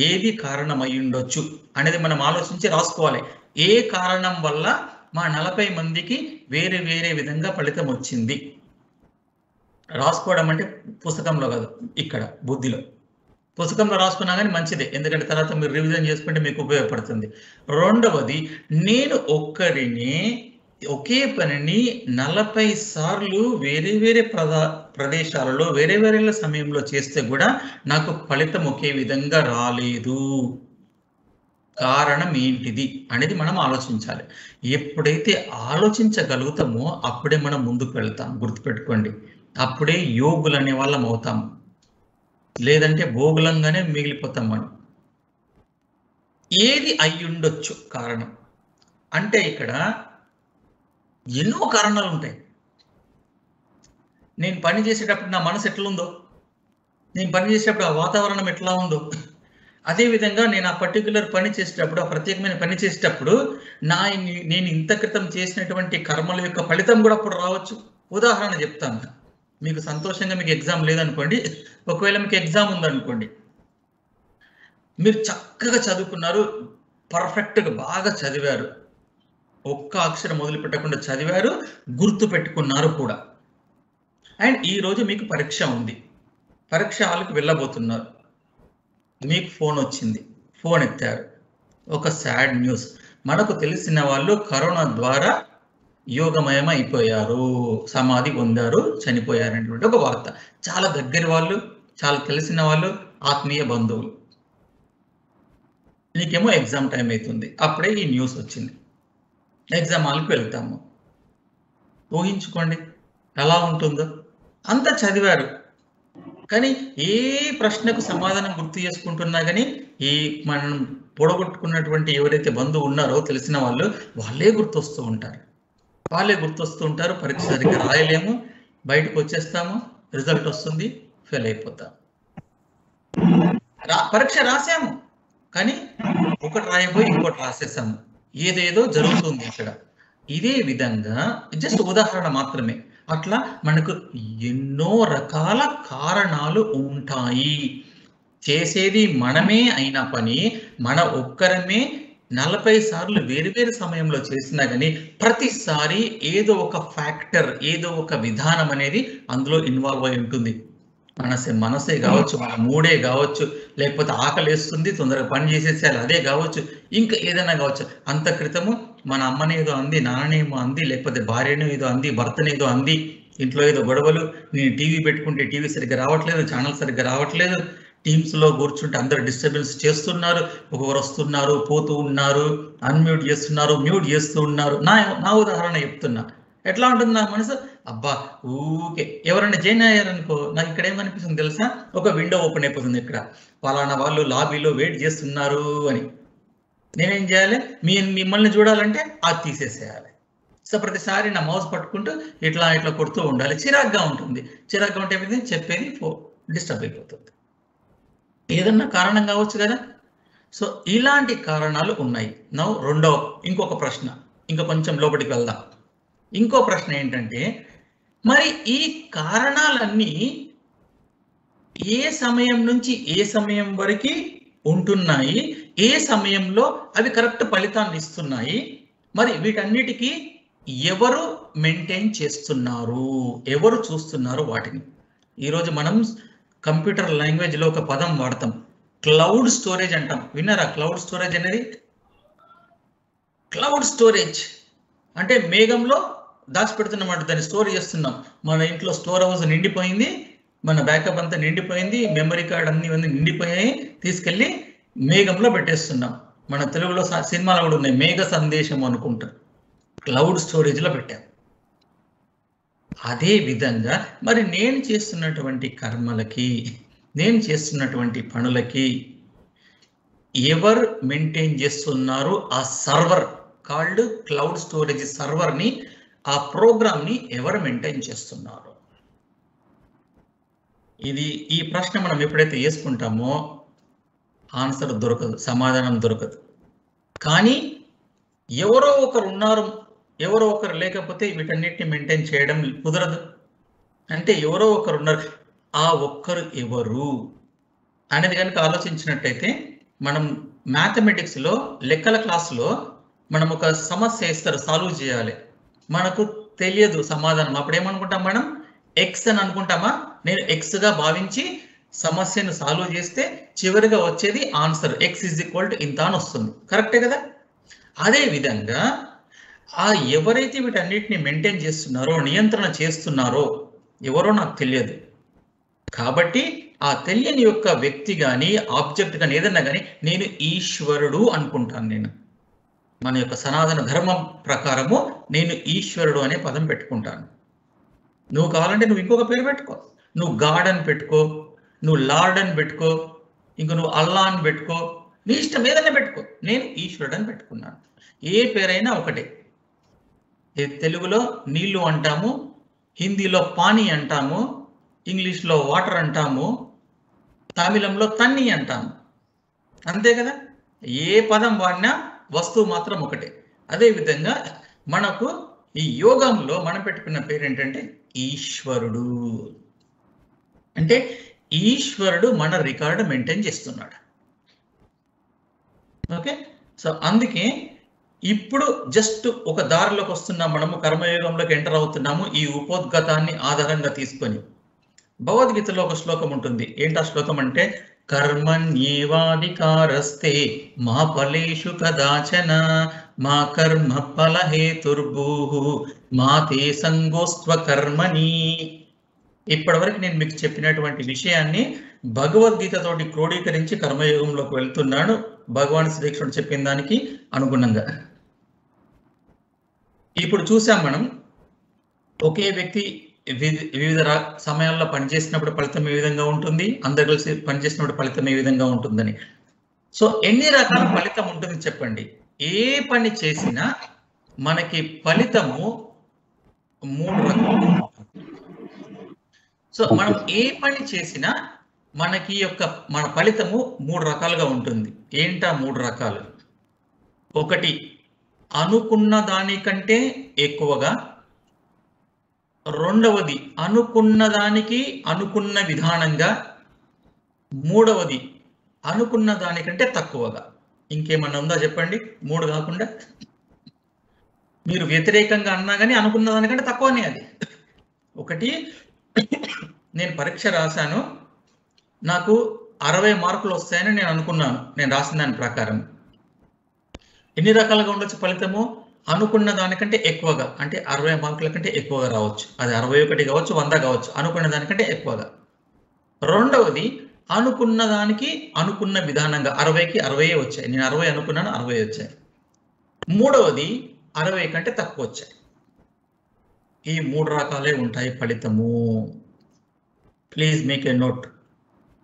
ఏది కారణం అయి ఉండొచ్చు అనేది మనం ఆలోచించి రాసుకోవాలి. ఏ కారణం వల్ల మా 40 మందికి వేరే వేరే విధంగా ఫలితం వచ్చింది? రాసుకోవడం అంటే పుస్తకంలో కాదు, ఇక్కడ బుద్ధిలో. పుస్తకంలో రాసుకున్నా కానీ మంచిదే, ఎందుకంటే తర్వాత మీరు రివిజన్ చేసుకుంటే మీకు ఉపయోగపడుతుంది. రెండవది, నేను ఒక్కరిని ఒకే పనిని 40 సార్లు వేరే వేరే ప్రదేశాలలో వేరే వేరే సమయంలో చేస్తే కూడా నాకు ఫలితం ఒకే విధంగా రాలేదు. కారణం ఏంటిది అనేది మనం ఆలోచించాలి. ఎప్పుడైతే ఆలోచించగలుగుతామో అప్పుడే మనం ముందుకు వెళ్తాం, గుర్తుపెట్టుకోండి. అప్పుడే యోగులు అనే వాళ్ళం అవుతాం, లేదంటే భోగులంగానే మిగిలిపోతాం మనం. ఏది అయి ఉండొచ్చు కారణం అంటే ఇక్కడ ఎన్నో కారణాలు ఉంటాయి. నేను పని చేసేటప్పుడు నా మనసు ఎట్లుందో, నేను పని చేసేటప్పుడు ఆ వాతావరణం ఎట్లా ఉందో, అదేవిధంగా నేను ఆ పర్టికులర్ పని చేసేటప్పుడు, ఆ ప్రత్యేకమైన పని చేసేటప్పుడు నేను ఇంత క్రితం చేసినటువంటి కర్మల యొక్క ఫలితం కూడా అప్పుడు రావచ్చు. ఉదాహరణ చెప్తాను మీకు, సంతోషంగా మీకు ఎగ్జామ్ లేదనుకోండి, ఒకవేళ మీకు ఎగ్జామ్ ఉందనుకోండి, మీరు చక్కగా చదువుకున్నారు, పర్ఫెక్ట్గా బాగా చదివారు, ఒక్క అక్షరం మొదలు పెట్టకుండా చదివారు, గుర్తు పెట్టుకున్నారు కూడా. అండ్ ఈరోజు మీకు పరీక్ష ఉంది, పరీక్ష హాల్కి వెళ్ళబోతున్నారు, మీకు ఫోన్ వచ్చింది, ఫోన్ ఎత్తారు, ఒక సాడ్ న్యూస్, మనకు తెలిసిన వాళ్ళు కరోనా ద్వారా యోగమయం అయిపోయారు, సమాధి పొందారు, చనిపోయారు అనేటువంటి ఒక వార్త. చాలా దగ్గర వాళ్ళు, చాలా తెలిసిన వాళ్ళు, ఆత్మీయ బంధువులు. నీకేమో ఎగ్జామ్ టైం అవుతుంది, అప్పుడే ఈ న్యూస్ వచ్చింది. ఎగ్జామ్ హాల్కి వెళ్తాము, ఊహించుకోండి ఎలా ఉంటుందో. అంత చదివారు కానీ ఏ ప్రశ్నకు సమాధానం గుర్తు చేసుకుంటున్నా కానీ ఈ మనం పొడగొట్టుకున్నటువంటి ఎవరైతే బంధువు ఉన్నారో తెలిసిన వాళ్ళు, వాళ్ళే గుర్తొస్తూ ఉంటారు. పరీక్ష సరిగ్గా రాయలేము, బయటకు వచ్చేస్తాము, రిజల్ట్ వస్తుంది, ఫెయిల్ అయిపోతాం. పరీక్ష రాసాము, కానీ ఒకటి రాయబోయి ఇంకోటి రాసేసాము, ఏదేదో జరుగుతుంది అక్కడ. ఇదే విధంగా జస్ట్ ఉదాహరణ మాత్రమే. అట్లా మనకు ఎన్నో రకాల కారణాలు ఉంటాయి. చేసేది మనమే అయిన పని మన ఒక్కరమే 40 సార్లు వేరు సమయంలో చేసినా కానీ ప్రతిసారి ఏదో ఒక ఫ్యాక్టర్, ఏదో ఒక విధానం అనేది అందులో ఇన్వాల్వ్ అయి ఉంటుంది. మనసే కావచ్చు, మన మూడే కావచ్చు, లేకపోతే ఆకలేస్తుంది తొందరగా పని చేసేసేయాలి అదే కావచ్చు, ఇంకా ఏదైనా కావచ్చు. అంత క్రితము మన అమ్మనేదో అంది, నాన్ననేమో అంది, లేకపోతే భార్యను ఏదో అంది, భర్తనేదో అంది, ఇంట్లో ఏదో గొడవలు, నేను టీవీ పెట్టుకుంటే టీవీ సరిగ్గా రావట్లేదు, ఛానల్ సరిగ్గా రావట్లేదు, టీమ్స్లో కూర్చుంటే అందరు డిస్టర్బెన్స్ చేస్తున్నారు, ఒకరు వస్తున్నారు పోతూ ఉన్నారు, అన్మ్యూట్ చేస్తున్నారు, మ్యూట్ చేస్తూ ఉన్నారు. నా ఉదాహరణ చెప్తున్నా. ఎట్లా ఉంటుంది నా మనసు, అబ్బా ఊకే ఎవరైనా జాయిన్ అయ్యారనుకో నాకు ఇక్కడ ఏమనిపిస్తుంది తెలుసా, ఒక విండో ఓపెన్ అయిపోతుంది, ఇక్కడ పలానా వాళ్ళు లాబీలో వెయిట్ చేస్తున్నారు అని. నేనేం చేయాలి, మిమ్మల్ని చూడాలంటే అది తీసేసేయాలి. సో ప్రతిసారి నా మౌస్ పట్టుకుంటూ ఇట్లా కొడుతూ ఉండాలి. చిరాగ్గా ఉంటుంది. చిరాగ్గా ఉంటే చెప్పేది డిస్టర్బ్ అయిపోతుంది. ఏదన్నా కారణం కావచ్చు కదా. సో ఇలాంటి కారణాలు ఉన్నాయి. నౌ ఇంకొక ప్రశ్న, ఇంకా కొంచెం లోపలికి వెళ్దాం. ఇంకో ప్రశ్న ఏంటంటే, మరి ఈ కారణాలన్నీ ఏ సమయం నుంచి ఏ సమయం వరకు ఉంటున్నాయి, ఏ సమయంలో అవి కరెక్ట్ ఫలితాన్ని ఇస్తున్నాయి, మరి వీటన్నిటికీ ఎవరు మెయింటైన్ చేస్తున్నారు, ఎవరు చూస్తున్నారు వాటిని? ఈరోజు మనం కంప్యూటర్ లాంగ్వేజ్లో ఒక పదం వాడతాం, క్లౌడ్ స్టోరేజ్ అంటాం. విన్నారా క్లౌడ్ స్టోరేజ్ అనేది? క్లౌడ్ స్టోరేజ్ అంటే మేఘంలో దాచిపెడుతున్నమాట, దాన్ని స్టోర్ చేస్తున్నాం. మన ఇంట్లో స్టోర్ హౌస్ నిండిపోయింది, మన బ్యాకప్ అంతా నిండిపోయింది, మెమరీ కార్డ్ అన్ని నిండిపోయాయి, తీసుకెళ్ళి మేఘంలో పెట్టేస్తున్నాం. మన తెలుగులో సినిమాలు కూడా ఉన్నాయి, మేఘ సందేశం అనుకుంటా, క్లౌడ్ స్టోరేజ్లో పెట్టాం. అదే విధంగా మరి నేను చేస్తున్నటువంటి కర్మలకి, నేను చేస్తున్నటువంటి పనులకి ఎవరు మెయింటైన్ చేస్తున్నారు? ఆ సర్వర్ కాల్డ్ క్లౌడ్ స్టోరేజ్ సర్వర్ని, ఆ ప్రోగ్రామ్ని ఎవరు మెయింటైన్ చేస్తున్నారు? ఈ ప్రశ్న మనం ఎప్పుడైతే వేసుకుంటామో ఆన్సర్ దొరకదు, సమాధానం దొరకదు. కానీ ఎవరో ఒకరు ఉన్నారు, ఎవరో ఒకరు లేకపోతే వీటన్నిటిని మెయింటైన్ చేయడం కుదరదు. అంటే ఎవరో ఒకరు ఉన్నారు, ఆ ఒక్కరు ఎవరు అనేది కనుక ఆలోచించినట్టయితే, మనం మ్యాథమెటిక్స్లో లెక్కల క్లాసులో మనం ఒక సమస్య ఇస్తారు, సాల్వ్ చేయాలి, మనకు తెలియదు సమాధానం. అప్పుడు ఏమనుకుంటాం మనం? ఎక్స్ అని అనుకుంటామా? నేను ఎక్స్గా భావించి సమస్యను సాల్వ్ చేస్తే చివరిగా వచ్చేది answer, X is equal to ఇంత అని వస్తుంది. కరెక్టే కదా? అదే విధంగా ఎవరైతే వీటన్నిటిని మెయింటైన్ చేస్తున్నారో, నియంత్రణ చేస్తున్నారో ఎవరో నాకు తెలియదు. కాబట్టి ఆ తెలియని యొక్క వ్యక్తి కానీ, ఆబ్జెక్ట్ కానీ, ఏదన్నా కానీ నేను ఈశ్వరుడు అనుకుంటాను. నేను మన యొక్క సనాతన ధర్మం ప్రకారము నేను ఈశ్వరుడు అనే పదం పెట్టుకుంటాను. నువ్వు కావాలంటే నువ్వు ఇంకొక పేరు పెట్టుకో, నువ్వు గాడ్ అని పెట్టుకో, నువ్వు లార్డ్ అని పెట్టుకో, ఇంక నువ్వు అల్లా అని పెట్టుకో, నీ ఇష్టం ఏదైనా పెట్టుకో. నేను ఈశ్వరుడు అని పెట్టుకున్నాను. ఏ పేరైనా ఒకటే. తెలుగులో నీళ్లు అంటాము, హిందీలో పానీ అంటాము, ఇంగ్లీష్లో వాటర్ అంటాము, తమిళంలో తన్ని అంటాము. అంతే కదా? ఏ పదం వాడినా వస్తువు మాత్రం ఒకటే. అదేవిధంగా మనకు ఈ యోగంలో మనం పెట్టుకున్న పేరు ఏంటంటే ఈశ్వరుడు. అంటే ఈశ్వరుడు మన రికార్డు మెయింటైన్ చేస్తున్నాడు. ఓకే, సో అందుకే ఇప్పుడు జస్ట్ ఒక దారిలోకి వస్తున్నాం, మనము కర్మయోగంలోకి ఎంటర్ అవుతున్నాము. ఈ ఉపోద్ఘాతాన్ని ఆధారంగా తీసుకొని భగవద్గీతలో ఒక శ్లోకం ఉంటుంది. ఏంటి ఆ శ్లోకం అంటే, కర్మణ్యేవాధికారస్తే మా ఫలేషు కదాచన మా కర్మ ఫల హేతుర్భూః మా తే సంగోస్త్వ కర్మణి. ఇప్పటివరకు నేను మీకు చెప్పినటువంటి విషయాన్ని భగవద్గీతతోటి క్రోడీకరించి కర్మయోగంలోకి వెళ్తున్నాను, భగవాన్ శ్రీకృష్ణుడు చెప్పిన దానికి అనుగుణంగా. ఇప్పుడు చూసాం మనం, ఒకే వ్యక్తి వివిధ సమయాల్లో పనిచేసినప్పుడు ఫలితం ఏ విధంగా ఉంటుంది, అందరు కలిసి పనిచేసినప్పుడు ఫలితం ఏ విధంగా ఉంటుందని. సో ఎన్ని రకాల ఫలితం ఉంటుంది చెప్పండి? ఏ పని చేసినా మనకి ఫలితము 3 రకాలు. సో మనం ఏ పని చేసినా మనకి మన ఫలితము 3 రకాలుగా ఉంటుంది. ఏంటా 3 రకాలు? ఒకటి అనుకున్న దానికంటే ఎక్కువగా, రెండవది అనుకున్న దానికి అనుకున్న విధానంగా, మూడవది అనుకున్న దానికంటే తక్కువగా. ఇంకేమన్నా ఉందా చెప్పండి? 3 కాకుండా మీరు వ్యతిరేకంగా అన్నా కానీ అనుకున్న దానికంటే తక్కువనే. అది ఒకటి, నేను పరీక్ష రాశాను, నాకు 60 మార్కులు వస్తాయని నేను అనుకున్నాను, నేను రాసిన దాని ప్రకారం. ఎన్ని రకాలుగా ఉండొచ్చు ఫలితము? అనుకున్న దానికంటే ఎక్కువగా, అంటే 60 మార్కుల కంటే ఎక్కువగా రావచ్చు. అది 61 కావచ్చు, 100 కావచ్చు, అనుకున్న దానికంటే ఎక్కువగా. రెండవది అనుకున్న దానికి అనుకున్న విధానంగా, 60కి 60 వచ్చాయి, నేను 60 అనుకున్నాను, 60 వచ్చాయి. మూడవది 60 కంటే తక్కువ వచ్చాయి. ఈ 3 రకాలే ఉంటాయి ఫలితము. Please make a note.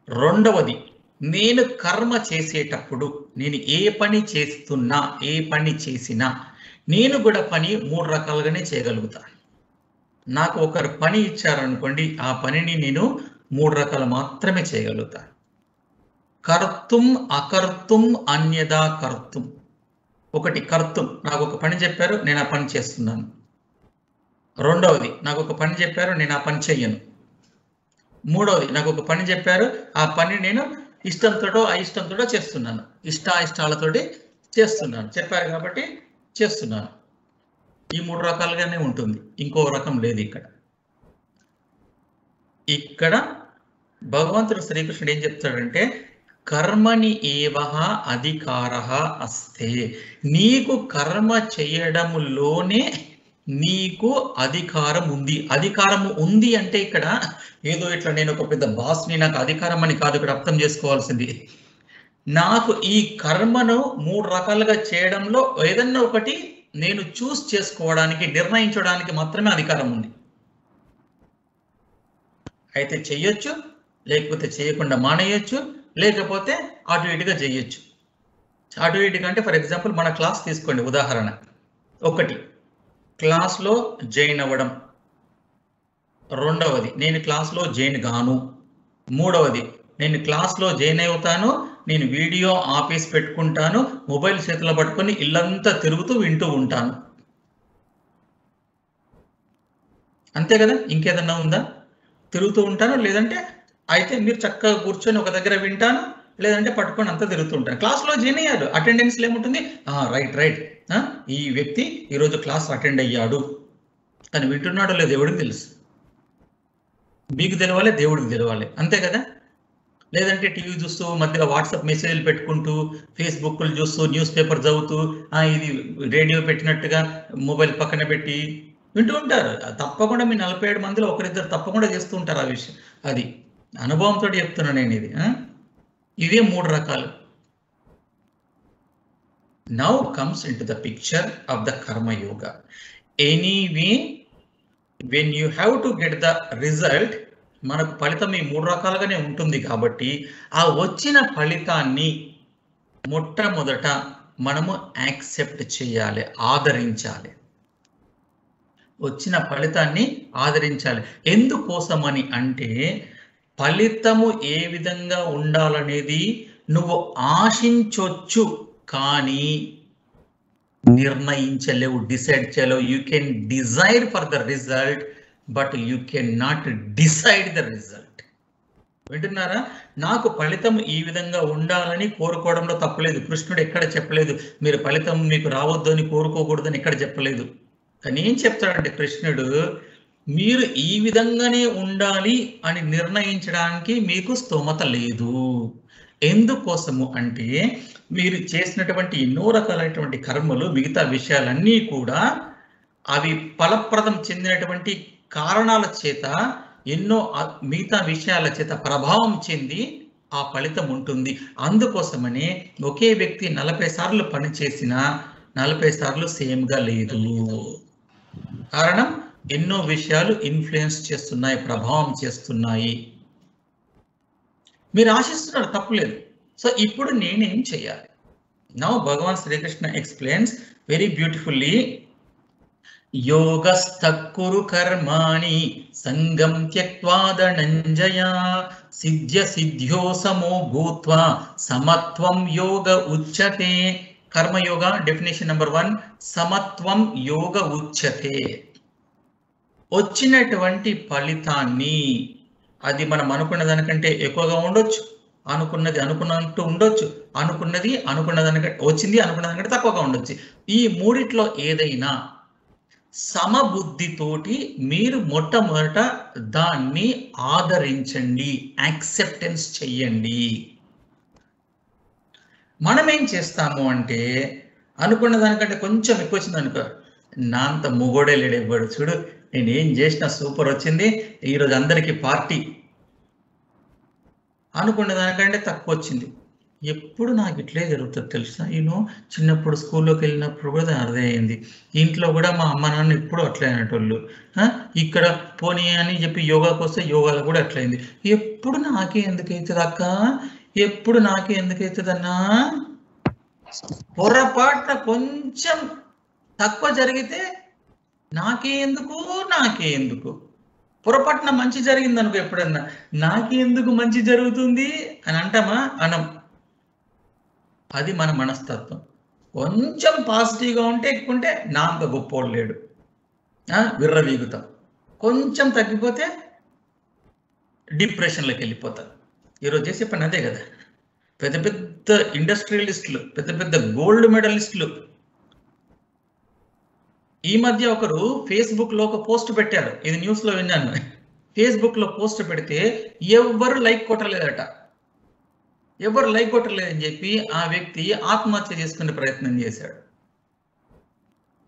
రెండవది, నేను కర్మ చేసేటప్పుడు, నేను ఏ పని చేస్తున్నా, ఏ పని చేసినా, నేను కూడా పని 3 రకాలుగానే చేయగలుగుతా. నాకు ఒకరు పని ఇచ్చారనుకోండి, ఆ పనిని నేను 3 రకాలు మాత్రమే చేయగలుగుతా. కర్తుం అకర్తుం అన్యదా కర్తుం. ఒకటి కర్తుం, నాకు ఒక పని చెప్పారు, నేను ఆ పని చేస్తున్నాను. రెండవది, నాకు ఒక పని చెప్పారు, నేను ఆ పని చెయ్యను. మూడవది, నాకు ఒక పని చెప్పారు, ఆ పని నేను ఇష్టంతోటో అయిష్టంతోటో చేస్తున్నాను, ఇష్టాయిష్టాలతోటి చేస్తున్నాను, చెప్పారు కాబట్టి చేస్తున్నాను. ఈ 3 రకాలుగానే ఉంటుంది, ఇంకో రకం లేదు. ఇక్కడ భగవంతుడు శ్రీకృష్ణుడు ఏం చెప్తాడంటే, కర్మని ఏవహ అధికారః అస్తే, నీకు కర్మ చేయడములోనే నీకు అధికారం ఉంది. అధికారము ఉంది అంటే ఇక్కడ ఏదో ఇట్లా నేను ఒక పెద్ద బాస్ని, నాకు అధికారం అని కాదు ఇక్కడ అర్థం చేసుకోవాల్సింది. నాకు ఈ కర్మను 3 రకాలుగా చేయడంలో ఏదన్నా ఒకటి నేను చూస్ చేసుకోవడానికి, నిర్ణయించడానికి మాత్రమే అధికారం ఉంది. అయితే చెయ్యొచ్చు, లేకపోతే చేయకుండా మానేయొచ్చు, లేకపోతే అటు ఇటుగా చేయొచ్చు. అటు ఇటుగా అంటే ఫర్ ఎగ్జాంపుల్ మన క్లాస్ తీసుకోండి ఉదాహరణ. ఒకటి, క్లాస్లో జాయిన్ అవ్వడం. రెండవది, నేను క్లాస్లో జాయిన్ గాను. మూడవది, నేను క్లాస్లో జాయిన్ అవుతాను, నేను వీడియో ఆపేసి పెట్టుకుంటాను, మొబైల్ చేతిలో పట్టుకొని ఇల్లంతా తిరుగుతూ వింటూ ఉంటాను. అంతే కదా, ఇంకేదన్నా ఉందా? తిరుగుతూ ఉంటాను, లేదంటే అయితే మీరు చక్కగా కూర్చొని ఒక దగ్గర వింటాను, లేదంటే పట్టుకొని అంతా తిరుగుతూ ఉంటాను. క్లాస్లో జాయిన్ అయ్యాడు, అటెండెన్స్లో ఏముంటుంది? రైట్, ఈ వ్యక్తి ఈరోజు క్లాస్ అటెండ్ అయ్యాడు. కానీ వింటున్నాడో లేదు దేవుడికి తెలుసు. మీకు తెలవాలి, దేవుడికి తెలవాలి, అంతే కదా. లేదంటే టీవీ చూస్తూ, మధ్యలో వాట్సాప్ మెసేజ్లు పెట్టుకుంటూ, ఫేస్బుక్లు చూస్తూ, న్యూస్ పేపర్ చదువుతూ, ఇది రేడియో పెట్టినట్టుగా మొబైల్ పక్కన పెట్టి వింటూ ఉంటారు. తప్పకుండా మీ 47 మందిలో ఒకరిద్దరు తప్పకుండా చేస్తూ ఉంటారు ఆ విషయం. అది అనుభవంతో చెప్తున్నా నేను. ఇవే 3 రకాలు. Now comes into the picture of the karma yoga. Anyway, when you have to get the result, మనకు ఫలితం ఈ 3 రకాలుగానే ఉంటుంది కాబట్టి ఆ వచ్చిన ఫలితాన్ని మొట్టమొదట మనము యాక్సెప్ట్ చేయాలి, ఆదరించాలి. వచ్చిన ఫలితాన్ని ఆదరించాలి. ఎందుకోసమని అంటే, ఫలితము ఏ విధంగా ఉండాలనేది నువ్వు ఆశించొచ్చు కానీ నిర్ణయించలేవు, డిసైడ్ చేయలేవు. You can desire for the result, but you can not decide the result. వింటున్నారా? నాకు ఫలితం ఈ విధంగా ఉండాలని కోరుకోవడంలో తప్పలేదు. కృష్ణుడు ఎక్కడ చెప్పలేదు మీరు ఫలితం మీకు రావద్దు అని కోరుకోకూడదని ఎక్కడ చెప్పలేదు. కానీ ఏం చెప్తాడంటే కృష్ణుడు, మీరు ఈ విధంగానే ఉండాలి అని నిర్ణయించడానికి మీకు స్తోమత లేదు. ఎందుకోసము అంటే, మీరు చేసినటువంటి ఎన్నో రకాలైనటువంటి కర్మలు, మిగతా విషయాలన్నీ కూడా అవి ఫలప్రదం చెందినటువంటి కారణాల చేత, ఎన్నో మిగతా విషయాల చేత ప్రభావం చెంది ఆ ఫలితం ఉంటుంది. అందుకోసమనే ఒకే వ్యక్తి 40 సార్లు పని చేసినా 40 సార్లు సేమ్గా లేదు. కారణం, ఎన్నో విషయాలు ఇన్ఫ్లుయెన్స్ చేస్తున్నాయి, ప్రభావం చేస్తున్నాయి. మీరు ఆశిస్తున్నారు, తప్పులేదు. సో ఇప్పుడు నేనేం చేయాలి? నౌ భగవాన్ శ్రీకృష్ణ ఎక్స్ప్లెయిన్స్ వెరీ బ్యూటిఫుల్లీ. యోగస్థకురు కర్మాణి సంగం త్యక్త్వా ధనంజయ సిద్ధ్య సిద్ధ్యో సమో భూత్వా సమత్వం యోగ ఉచ్యతే. కర్మయోగ డెఫినేషన్ నెంబర్ 1, సమత్వం యోగ ఉచ్యతే. వచ్చినటువంటి ఫలితాన్ని అది మనం అనుకున్న దానికంటే ఎక్కువగా ఉండొచ్చు, అనుకున్నది అనుకున్నట్టు ఉండొచ్చు, అనుకున్నది అనుకున్న దానికంటే వచ్చింది అనుకున్న దానికంటే తక్కువగా ఉండొచ్చు. ఈ మూడిట్లో ఏదైనా సమబుద్ధితోటి మీరు మొట్టమొదట దాన్ని ఆదరించండి, యాక్సెప్టెన్స్ చెయ్యండి. మనం ఏం చేస్తాము అంటే అనుకున్న దానికంటే కొంచెం ఎక్కువ వచ్చింది అనుకో, నా అంత మొగోడే లేడు ఇవ్వడు, చూడు నేను ఏం చేసినా సూపర్ వచ్చింది, ఈరోజు అందరికీ పార్టీ. అనుకున్న దానికంటే తక్కువ వచ్చింది. ఎప్పుడు నాకు ఇట్లే జరుగుతుంది తెలుసా, చిన్నప్పుడు స్కూల్లోకి వెళ్ళినప్పుడు కూడా అర్థమైంది. ఇంట్లో కూడా మా అమ్మ నాన్న ఎప్పుడు అట్లే అనేటోళ్ళు. ఇక్కడ పోనీ అని చెప్పి యోగాకి వస్తే యోగాలో కూడా అట్లయింది. ఎప్పుడు నాకే ఎందుకు అవుతుంది అక్క, ఎప్పుడు నాకే ఎందుకు అవుతుంది అన్నా, పొరపాటున కొంచెం తక్కువ జరిగితే నాకే ఎందుకు, పొరపాటున మంచి జరిగింది అనుకో, ఎప్పుడన్నా నాకే ఎందుకు మంచి జరుగుతుంది అని అంటామా? అనం. అది మన మనస్తత్వం. కొంచెం పాజిటివ్గా ఉంటే ఎక్కుంటే నా అంత గొప్పోడు లేడు, విర్రవీగుతాం. కొంచెం తగ్గిపోతే డిప్రెషన్లోకి వెళ్ళిపోతాం. ఈరోజు చేసే పని అదే కదా. పెద్ద పెద్ద ఇండస్ట్రియలిస్టులు, పెద్ద పెద్ద గోల్డ్ మెడలిస్టులు. ఈ మధ్య ఒకరు ఫేస్బుక్లో ఒక పోస్ట్ పెట్టారు, ఇది న్యూస్లో విన్నాను. ఫేస్బుక్లో పోస్ట్ పెడితే ఎవరు లైక్ కొట్టలేదట. ఎవరు లైక్ కొట్టలేదని చెప్పి ఆ వ్యక్తి ఆత్మహత్య చేసుకునే ప్రయత్నం చేశాడు.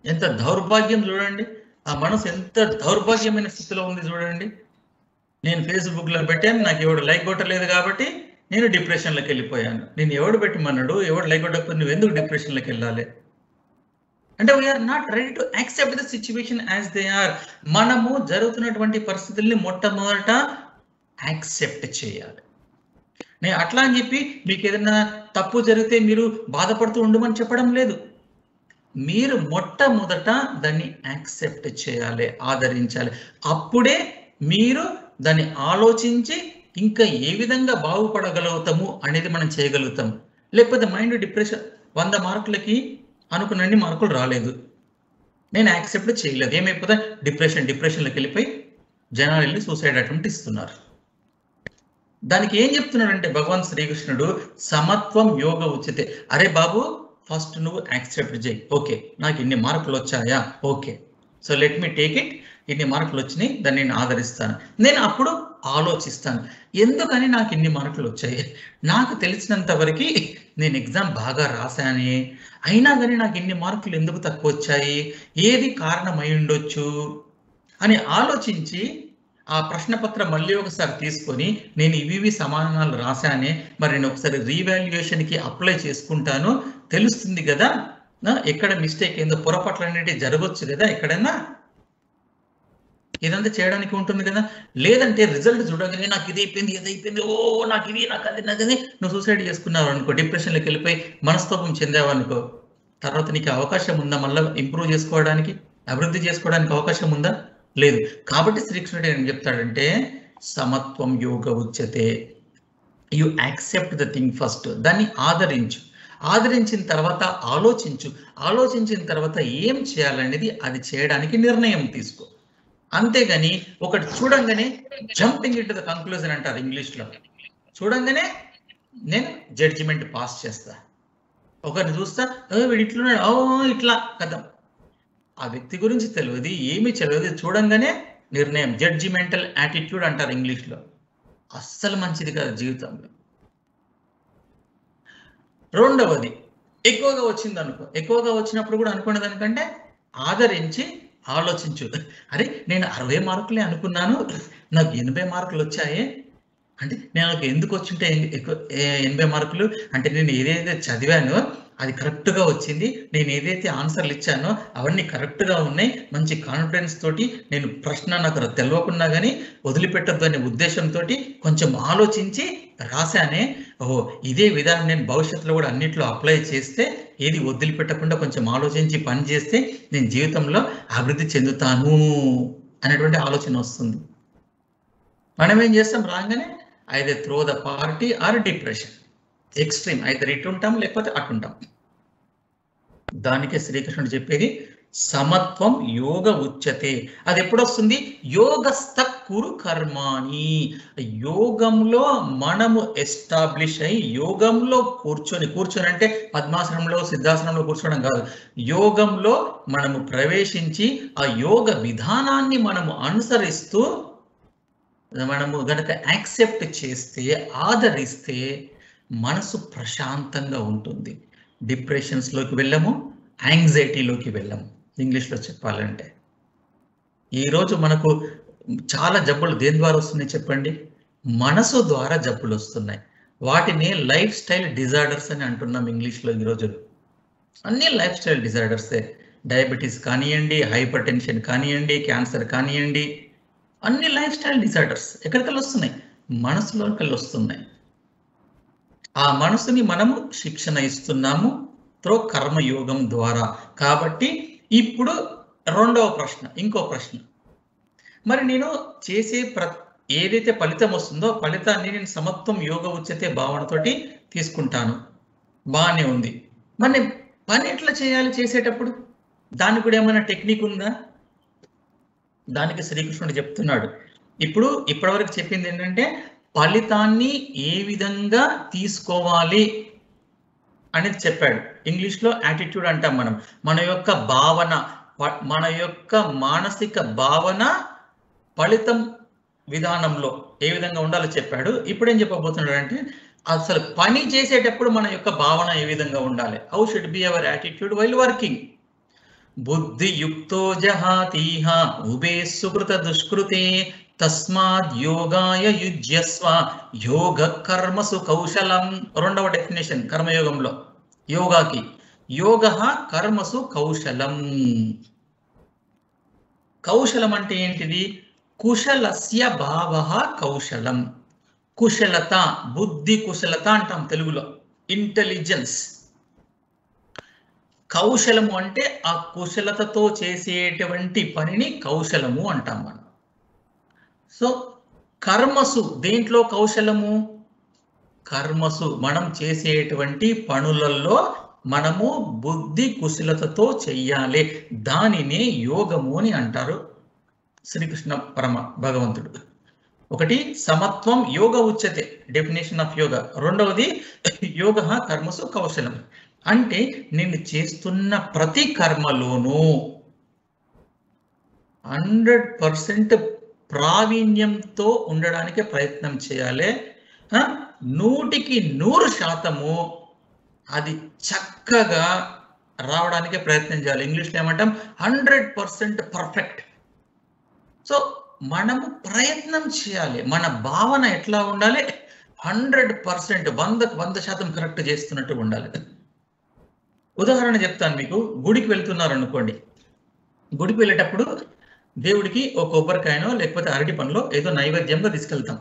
ఎంత దౌర్భాగ్యం చూడండి, ఆ మనసు ఎంత దౌర్భాగ్యమైన స్థితిలో ఉంది చూడండి. నేను ఫేస్బుక్లో పెట్టాను, నాకు ఎవడు లైక్ కొట్టలేదు కాబట్టి నేను డిప్రెషన్లోకి వెళ్ళిపోయాను. నేను ఎవడు పెట్టమన్నాడు, ఎవడు లైక్ కొట్టకపోతే నువ్వు ఎందుకు డిప్రెషన్లోకి వెళ్ళాలి అంటే we are not ready to accept the situation as they are. మనము జరుగుతున్నటువంటి పరిస్థితుల్ని మొట్టమొదట యాక్సెప్ట్ చేయాలి. నేను అట్లా అని చెప్పి మీకు ఏదైనా తప్పు జరిగితే మీరు బాధపడుతూ ఉండమని చెప్పడం లేదు. మీరు మొట్టమొదట దాన్ని యాక్సెప్ట్ చేయాలి, ఆదరించాలి. అప్పుడే మీరు దాన్ని ఆలోచించి ఇంకా ఏ విధంగా బాగుపడగలుగుతాము అనేది మనం చేయగలుగుతాం. లేకపోతే మైండ్ డిప్రెషన్, 100 మార్కులకి అనుకున్నన్ని మార్కులు రాలేదు, నేను యాక్సెప్ట్ చేయలేదు, ఏమైపోతా డిప్రెషన్లోకి వెళ్ళిపోయి జనాలు వెళ్ళి సూసైడ్ అటెంప్ట్ ఇస్తున్నారు. దానికి ఏం చెప్తున్నాడంటే భగవాన్ శ్రీకృష్ణుడు, సమత్వం యోగ ఉచితే. అరే బాబు, ఫస్ట్ నువ్వు యాక్సెప్ట్ చేయి. ఓకే, నాకు ఇన్ని మార్కులు వచ్చాయా, okay, so let me take it. ఇన్ని మార్కులు వచ్చినాయి, దాన్ని నేను ఆదరిస్తాను. నేను అప్పుడు ఆలోచిస్తాను, ఎందుకని నాకు ఇన్ని మార్కులు వచ్చాయి, నాకు తెలిసినంత వరకు నేను ఎగ్జామ్ బాగా రాశానే, అయినా కానీ నాకు ఇన్ని మార్కులు ఎందుకు తక్కువ వచ్చాయి, ఏది కారణమై ఉండొచ్చు అని ఆలోచించి ఆ ప్రశ్నపత్రం మళ్ళీ ఒకసారి తీసుకొని నేను ఇవి సమాధానాలు రాశానే, మరి నేను ఒకసారి రీవాల్యుయేషన్కి అప్లై చేసుకుంటాను, తెలుస్తుంది కదా ఎక్కడ మిస్టేక్ ఏందో, పొరపాట్లు అనేవి జరగవచ్చు కదా ఎక్కడైనా, ఇదంతా చేయడానికి ఉంటుంది కదా. లేదంటే రిజల్ట్ చూడగానే నాకు ఇది అయిపోయింది, ఓ నాకు ఇది, నాకు అది నువ్వు సూసైడ్ చేసుకున్నావు అనుకో, డిప్రెషన్లోకి వెళ్ళిపోయి మనస్తోపం చెందావు అనుకో, తర్వాత నీకు అవకాశం ఉందా మళ్ళీ ఇంప్రూవ్ చేసుకోవడానికి, అభివృద్ధి చేసుకోవడానికి అవకాశం ఉందా? లేదు. కాబట్టి శ్రీకృష్ణుడు ఏం చెప్తాడంటే, సమత్వం యోగ ఉచ్యతే. You accept the thing first, దాన్ని ఆదరించు, ఆదరించిన తర్వాత ఆలోచించిన తర్వాత ఏం చేయాలనేది అది చేయడానికి నిర్ణయం తీసుకో. అంతేగాని ఒకటి చూడంగానే jumping in to the conclusion అంటారు ఇంగ్లీష్లో, చూడంగానే నేను జడ్జిమెంట్ పాస్ చేస్తా, ఒకరిని చూస్తా వీడు ఇట్లున్నాడు, ఇట్లా కదా, ఆ వ్యక్తి గురించి తెలియదు, ఏమీ తెలియదు, చూడంగానే నిర్ణయం, జడ్జిమెంటల్ యాటిట్యూడ్ అంటారు ఇంగ్లీష్లో. అస్సలు మంచిది కాదు జీవితంలో. రెండవది, ఎక్కువగా వచ్చింది అనుకో, ఎక్కువగా వచ్చినప్పుడు కూడా అనుకునే దానికంటే ఆదరించి ఆలోచించు. అరే నేను 60 మార్కులే అనుకున్నాను, నాకు 80 మార్కులు వచ్చాయి అంటే, నేను ఎందుకు వచ్చింటే ఎక్కువ 80 మార్కులు అంటే, నేను ఏదైతే చదివానో అది కరెక్ట్గా వచ్చింది, నేను ఏదైతే ఆన్సర్లు ఇచ్చానో అవన్నీ కరెక్ట్గా ఉన్నాయి, మంచి కాన్ఫిడెన్స్ తోటి నేను ప్రశ్న నాకు తెలియకున్నా కానీ వదిలిపెట్టద్దు అనే ఉద్దేశంతో కొంచెం ఆలోచించి రాశానే. ఓహో, ఇదే విధానం నేను భవిష్యత్తులో కూడా అన్నిట్లో అప్లై చేస్తే, ఏది వదిలిపెట్టకుండా కొంచెం ఆలోచించి పని చేస్తే నేను జీవితంలో అభివృద్ధి చెందుతాను అనేటువంటి ఆలోచన వస్తుంది. మనం ఏం చేస్తాం రాగానే, either throw the party or depression, extreme, either ఇటు ఉంటాం లేకపోతే అటు ఉంటాం. దానికే శ్రీకృష్ణుడు చెప్పేది సమత్వం యోగ ఉచ్యతే. అది ఎప్పుడు వస్తుంది? యోగస్థ కురు కర్మాణి. యోగంలో మనము ఎస్టాబ్లిష్ అయ్యి యోగంలో కూర్చొని అంటే పద్మాసనంలో సిద్ధాసనంలో కూర్చోవడం కాదు, యోగంలో మనము ప్రవేశించి ఆ యోగ విధానాన్ని మనము అనుసరిస్తూ మనము గనక యాక్సెప్ట్ చేస్తే, ఆదరిస్తే మనసు ప్రశాంతంగా ఉంటుంది. డిప్రెషన్స్లోకి వెళ్ళము, యాంగ్జైటీలోకి వెళ్ళము. ఇంగ్లీష్లో చెప్పాలంటే ఈరోజు మనకు చాలా జబ్బులు దేని ద్వారా వస్తున్నాయి చెప్పండి? మనసు ద్వారా జబ్బులు వస్తున్నాయి. వాటిని లైఫ్ స్టైల్ డిజార్డర్స్ అని అంటున్నాం ఇంగ్లీష్లో. ఈరోజు అన్ని లైఫ్ స్టైల్ డిజార్డర్సే. డయాబెటీస్ కానివ్వండి, హైపర్ టెన్షన్ కానివ్వండి, క్యాన్సర్ కానివ్వండి, అన్ని లైఫ్ స్టైల్ డిజార్డర్స్ ఎక్కడికెళ్ళి వస్తున్నాయి? మనసులోకి వస్తున్నాయి. ఆ మనసుని మనము శిక్షణ ఇస్తున్నాము త్రో కర్మయోగం ద్వారా. కాబట్టి ఇప్పుడు రెండవ ప్రశ్న, ఇంకో ప్రశ్న, మరి నేను చేసే ఏదైతే ఫలితం వస్తుందో ఫలితాన్ని నేను సమత్వం యోగ ఉచ్యతే భావనతోటి తీసుకుంటాను, బాగానే ఉంది. మరి పని ఎట్లా చేయాలి చేసేటప్పుడు? దానికి కూడా ఏమైనా టెక్నిక్ ఉందా? దానికి శ్రీకృష్ణుడు చెప్తున్నాడు. ఇప్పటివరకు చెప్పింది ఏంటంటే ఫలితాన్ని ఏ విధంగా తీసుకోవాలి అనేది చెప్పాడు. ఇంగ్లీష్లో యాటిట్యూడ్ అంటాం మనం. మన యొక్క భావన, మన యొక్క మానసిక భావన ఫలితం విధానంలో ఏ విధంగా ఉండాలో చెప్పాడు. ఇప్పుడు ఏం చెప్పబోతున్నాడు అంటే అసలు పని చేసేటప్పుడు మన యొక్క భావన ఏ విధంగా ఉండాలి. How should be our attitude while working. బుద్ధియుక్తో జహాతీహ ఉభే సుకృత దుష్కృతే తస్మాద్ యోగాయ యుజ్యస్వ యోగ కర్మసు కౌశలం. రెండవ డెఫినేషన్ కర్మయోగంలో యోగాకి, యోగ కర్మసు కౌశలం. కౌశలం అంటే ఏంటిది? కుశలస్య భావ కౌశలం. కుశలత, బుద్ధి కుశలత అంటాం తెలుగులో, ఇంటెలిజెన్స్. కౌశలము అంటే ఆ కుశలతతో చేసేటువంటి పనిని కౌశలము అంటాం మనం. సో కర్మసు, దేంట్లో కౌశలము? కర్మసు, మనం చేసేటువంటి పనులలో మనము బుద్ధి కుశలతతో చెయ్యాలి. దానినే యోగము అని అంటారు శ్రీకృష్ణ పరమ భగవంతుడు. ఒకటి సమత్వం యోగ ఉచ్యతే, డెఫినేషన్ ఆఫ్ యోగ. రెండవది యోగ కర్మసు కౌశలం. అంటే నేను చేస్తున్న ప్రతి కర్మలోనూ 100% ప్రావీణ్యంతో ఉండడానికి ప్రయత్నం చేయాలి. 100% అది చక్కగా రావడానికి ప్రయత్నం చేయాలి. ఇంగ్లీష్లో ఏమంటాం 100% పర్ఫెక్ట్. సో మనము ప్రయత్నం చేయాలి. మన భావన ఎట్లా ఉండాలి? 100%, 100% కరెక్ట్ చేస్తున్నట్టు ఉండాలి. ఉదాహరణ చెప్తాను మీకు. గుడికి వెళ్తున్నారు అనుకోండి. గుడికి వెళ్ళేటప్పుడు దేవుడికి ఒక కొబ్బరికాయనో లేకపోతే అరటి పండ్లో ఏదో నైవేద్యంగా తీసుకెళ్తాం.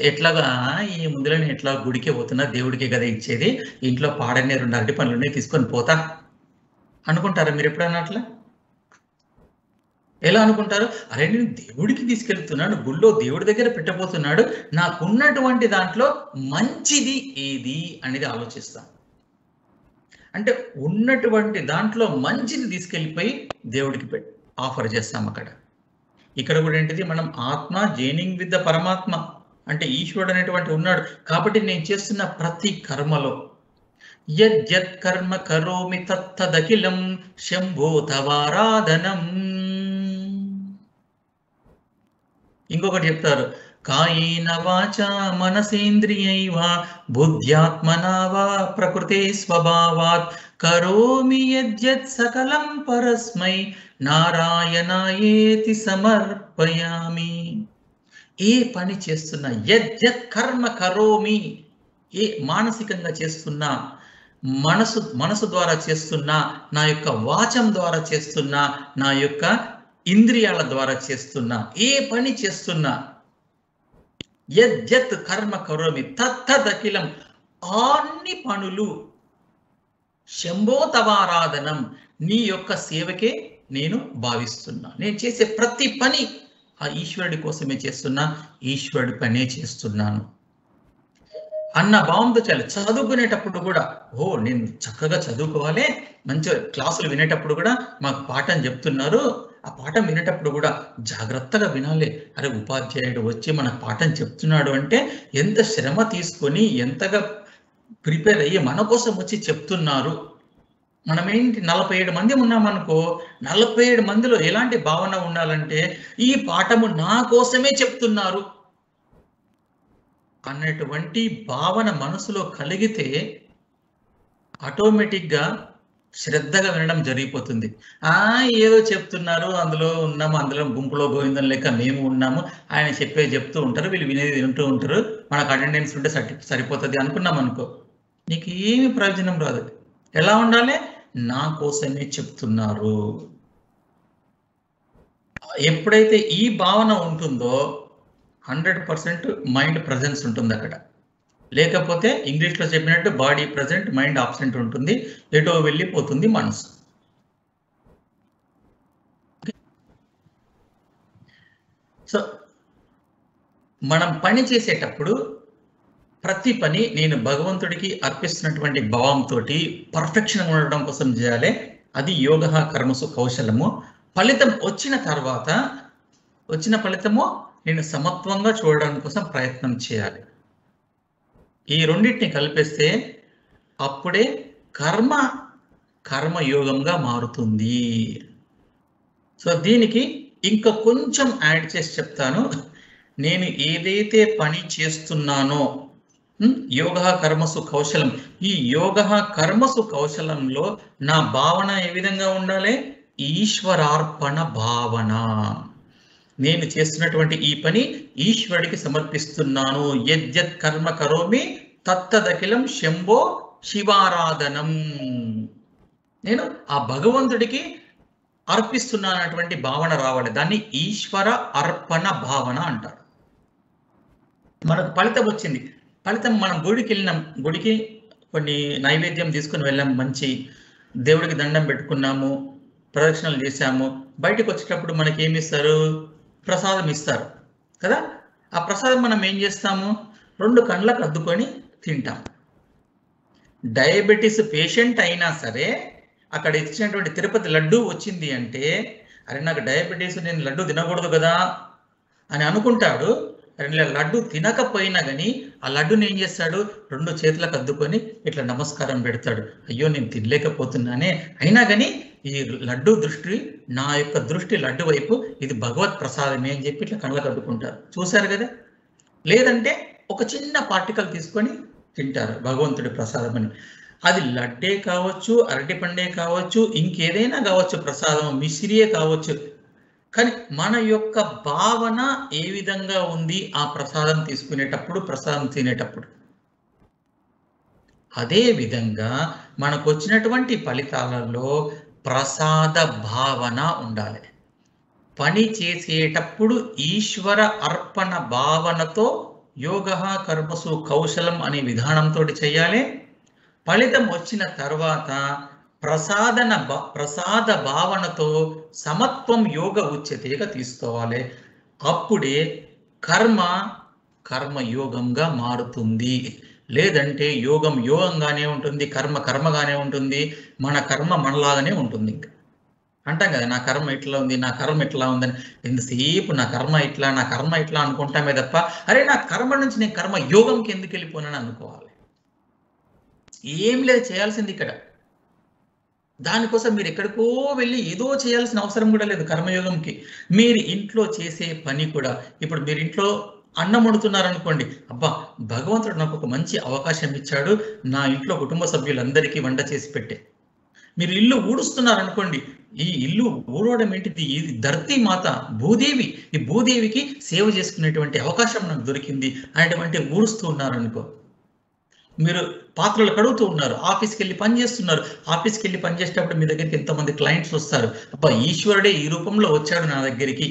ఎట్లాగా ఈ ముందులోనే ఎట్లా గుడికే పోతున్నా, దేవుడికే కదా ఇచ్చేది, ఇంట్లో పాడనే 2 అరటి పండ్లు ఉన్నాయి తీసుకొని పోతా అనుకుంటారా మీరు ఎప్పుడన్నా? అట్లా ఎలా అనుకుంటారు? అరే నేను దేవుడికి తీసుకెళ్తున్నాడు, గుళ్ళో దేవుడి దగ్గర పెట్టబోతున్నాడు, నాకున్నటువంటి దాంట్లో మంచిది ఏది అనేది ఆలోచిస్తాం. అంటే ఉన్నటువంటి దాంట్లో మంచిది తీసుకెళ్ళిపోయి దేవుడికి ఆఫర్ చేస్తాం. ఇక్కడ కూడా ఏంటిది? మనం ఆత్మ జైనింగ్ విత్ ద పరమాత్మ, అంటే ఈశ్వరుడు అనేటువంటి ఉన్నాడు. కాబట్టి నేను చేస్తున్న ప్రతి కర్మలో యజ్జత్ కర్మ కరోమి తత్తదఖిలం శంభో తవారాధనం. ఇంకొకటి చెప్తారు, కాయేన వాచా మనసేంద్రియైవ బుద్ధ్యాత్మనా వా ప్రకృతే స్వభావాత్ కరోమి యజ్జత్ సకలం పరస్మై నారాయణాయేతి సమర్పయామి. ఏ పని చేస్తున్నా యజ్జత్ కర్మ కరోమి, ఏ మానసికంగా చేస్తున్నా, మనసు ద్వారా చేస్తున్నా, నా యొక్క వాచం ద్వారా చేస్తున్నా, నా యొక్క ఇంద్రియాల ద్వారా చేస్తున్నా, ఏ పని చేస్తున్నా, యద్యత్ కర్మ కరోమి తత్తదఖిలం, అన్ని పనులు శంభో తవారాధనం, నీ యొక్క సేవకే నేను భావిస్తున్నా. నేను చేసే ప్రతి పని ఆ ఈశ్వరుడి కోసమే చేస్తున్నా, ఈశ్వరుడి పనే చేస్తున్నాను అన్న భావంతో చాలు. చదువుకునేటప్పుడు కూడా నేను చక్కగా చదువుకోవాలి, మంచిగా క్లాసులు వినేటప్పుడు కూడా మాకు పాఠం చెప్తున్నారు, ఆ పాఠం వినేటప్పుడు కూడా జాగ్రత్తగా వినాలి. అరే ఉపాధ్యాయుడు వచ్చి మనకు పాఠం చెప్తున్నాడు అంటే ఎంత శ్రమ తీసుకొని ఎంతగా ప్రిపేర్ అయ్యి మన కోసం వచ్చి చెప్తున్నారు. మనమేంటి 47 మంది ఉన్నామనుకో, 47 మందిలో ఎలాంటి భావన ఉండాలంటే ఈ పాఠము నా కోసమే చెప్తున్నారు అన్నటువంటి భావన మనసులో కలిగితే ఆటోమేటిక్గా శ్రద్ధగా వినడం జరిగిపోతుంది. ఏదో చెప్తున్నారు, అందులో ఉన్నాము, అందులో గుంపులో గోవిందం లెక్క మేము ఉన్నాము, ఆయన చెప్తూ ఉంటారు, వీళ్ళు వినేది వింటూ ఉంటారు, మనకు అటెండెన్స్ ఉంటే సరిపోతుంది అనుకున్నాం అనుకో, నీకు ఏమి ప్రయోజనం రాదు. ఎలా ఉండాలి? నా కోసమే చెప్తున్నారు. ఎప్పుడైతే ఈ భావన ఉంటుందో 100% మైండ్ ప్రజెన్స్ ఉంటుంది అక్కడ. లేకపోతే ఇంగ్లీష్లో చెప్పినట్టు బాడీ ప్రజెంట్, మైండ్ ఆబ్సెంట్ ఉంటుంది, ఎటో వెళ్ళిపోతుంది మనసు. సో మనం పని చేసేటప్పుడు ప్రతి పని నేను భగవంతుడికి అర్పిస్తున్నటువంటి భావంతో పర్ఫెక్షన్ ఉండడం కోసం చేయాలి. అది యోగ కర్మసు కౌశలము. ఫలితం వచ్చిన తర్వాత వచ్చిన ఫలితము నేను సమత్వంగా చూడడం కోసం ప్రయత్నం చేయాలి. ఈ రెండింటిని కలిపేస్తే అప్పుడే కర్మయోగంగా మారుతుంది. సో దీనికి ఇంకా కొంచెం యాడ్ చేసి చెప్తాను. నేను ఏదైతే పని చేస్తున్నానో యోగ కర్మసు కౌశలం, ఈ యోగ కర్మసు కౌశలంలో నా భావన ఏ విధంగా ఉండాలి? ఈశ్వరార్పణ భావన. నేను చేస్తున్నటువంటి ఈ పని ఈశ్వరుడికి సమర్పిస్తున్నాను. యద్యత్ కర్మ కరోమి తత్తదఖిలం శంభో శివారాధనం. నేను ఆ భగవంతుడికి అర్పిస్తున్నానటువంటి భావన రావాలి. దాన్ని ఈశ్వర అర్పణ భావన అంటారు. మనకు ఫలితం వచ్చింది, ఫలితం మనం గుడికి వెళ్ళినాం, గుడికి కొన్ని నైవేద్యం తీసుకుని వెళ్ళాం, మంచి దేవుడికి దండం పెట్టుకున్నాము, ప్రదక్షిణలు చేశాము, బయటకు వచ్చేటప్పుడు మనకి ఏమి ఇస్తారు? ప్రసాదం ఇస్తారు కదా. ఆ ప్రసాదం మనం ఏం చేస్తాము? 2 కళ్ళకు అద్దుకొని తింటాం. డయాబెటీస్ పేషెంట్ అయినా సరే అక్కడ ఇచ్చినటువంటి తిరుపతి లడ్డు వచ్చింది అంటే, అరే నాకు డయాబెటీస్, నేను లడ్డు తినకూడదు కదా అని అనుకుంటాడు. లడ్డు తినకపోయినా కానీ ఆ లడ్డుని ఏం చేస్తాడు? 2 చేతులకు అద్దుకొని ఇట్లా నమస్కారం పెడతాడు. అయ్యో నేను తినలేకపోతున్నానే, అయినా కానీ ఈ లడ్డు దృష్టి, నా యొక్క దృష్టి లడ్డు వైపు, ఇది భగవత్ ప్రసాదమే అని చెప్పి ఇట్లా కళ్ళకు అద్దుకుంటారు. చూశారు కదా. లేదంటే ఒక చిన్న పార్టికల్ తీసుకొని తింటారు భగవంతుడి ప్రసాదం అని. అది లడ్డే కావచ్చు, అరటిపండే కావచ్చు, ఇంకేదైనా కావచ్చు, ప్రసాదం మిశ్రియే కావచ్చు. కానీ మన యొక్క భావన ఏ విధంగా ఉంది ఆ ప్రసాదం తీసుకునేటప్పుడు, ప్రసాదం తినేటప్పుడు, అదే విధంగా మనకు వచ్చినటువంటి ఫలితాలలో ప్రసాద భావన ఉండాలి. పని చేసేటప్పుడు ఈశ్వర అర్పణ భావనతో యోగ కర్మసు కౌశలం అనే విధానంతో చేయాలి. ఫలితం వచ్చిన తర్వాత ప్రసాద భావనతో సమత్వం యోగ ఉచ్యతేగా తీసుకోవాలి. అప్పుడే కర్మయోగంగా మారుతుంది. లేదంటే యోగం యోగంగానే ఉంటుంది, కర్మగానే ఉంటుంది, మన కర్మ మనలాగానే ఉంటుంది. ఇంకా అంటాం కదా, నా కర్మ ఇట్లా ఉంది, నా కర్మ ఇట్లా ఉందని. ఎంతసేపు నా కర్మ ఇట్లా అనుకుంటామే తప్ప, అరే నా కర్మ నుంచి నేను కర్మ యోగంకి ఎందుకు వెళ్ళిపోనని అనుకోవాలి. ఏం లేదు చేయాల్సింది ఇక్కడ. దానికోసం మీరు ఎక్కడికో వెళ్ళి ఏదో చేయాల్సిన అవసరం కూడా లేదు. కర్మయోగంకి మీరు ఇంట్లో చేసే పని కూడా, ఇప్పుడు మీరు ఇంట్లో అన్నం వండుతున్నారనుకోండి, అబ్బా భగవంతుడు నాకు ఒక మంచి అవకాశం ఇచ్చాడు, నా ఇంట్లో కుటుంబ సభ్యులందరికీ వంట చేసి పెట్టే. మీరు ఇల్లు ఊడుస్తున్నారనుకోండి, ఈ ఇల్లు ఊడవడం ఏంటిది? ఇది ధర్తీ మాత, భూదేవి, ఈ భూదేవికి సేవ చేసుకునేటువంటి అవకాశం నాకు దొరికింది అనేటువంటి ఊడుస్తూ ఉన్నారనుకో. మీరు పాత్రలు కడుగుతూ ఉన్నారు, ఆఫీస్కి వెళ్ళి పని చేస్తున్నారు. ఆఫీస్కి వెళ్ళి పని చేసేటప్పుడు మీ దగ్గరికి ఎంతమంది క్లయింట్స్ వస్తారు, అబ్బా ఈశ్వరుడే ఈ రూపంలో వచ్చాడు నా దగ్గరికి.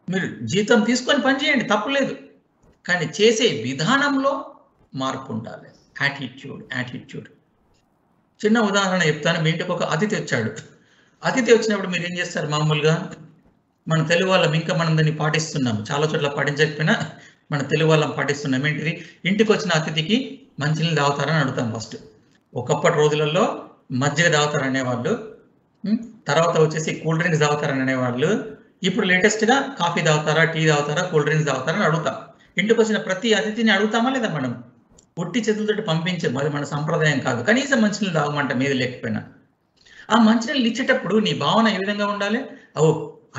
మీరు జీతం తీసుకొని పని చేయండి, తప్పులేదు. కానీ చేసే విధానంలో మార్పు ఉండాలి. యాటిట్యూడ్. చిన్న ఉదాహరణ చెప్తాను. మీ ఇంటికి ఒక అతిథి వచ్చాడు. అతిథి వచ్చినప్పుడు మీరు ఏం చేస్తారు? మామూలుగా మన తెలుగు వాళ్ళం ఇంకా మనం దాన్ని పాటిస్తున్నాం, చాలా చోట్ల పాటించకపోయినా మన తెలుగు వాళ్ళం పాటిస్తున్నాం. ఏంటిది? ఇంటికి వచ్చిన అతిథికి మంచినీళ్ళు తాగుతారని అడుగుతాం ఫస్ట్. ఒకప్పటి రోజులలో మజ్జిగ తాగుతారు అనేవాళ్ళు, తర్వాత వచ్చేసి కూల్ డ్రింక్స్ తాగుతారని అనేవాళ్ళు. ఇప్పుడు లేటెస్ట్గా కాఫీ తాగుతారా, టీ తాగుతారా, కూల్ డ్రింక్స్ తాగుతారని అడుగుతాం. ఇంటికి వచ్చిన ప్రతి అతిథిని అడుగుతామా లేదా? మనం ఉట్టి చేతులతోటి పంపించాం, అది మన సంప్రదాయం కాదు. కనీసం మంచినీళ్ళు తాగమంట మీద లేకపోయినా. ఆ మంచినీళ్ళు ఇచ్చేటప్పుడు నీ భావన ఏ విధంగా ఉండాలి? ఓ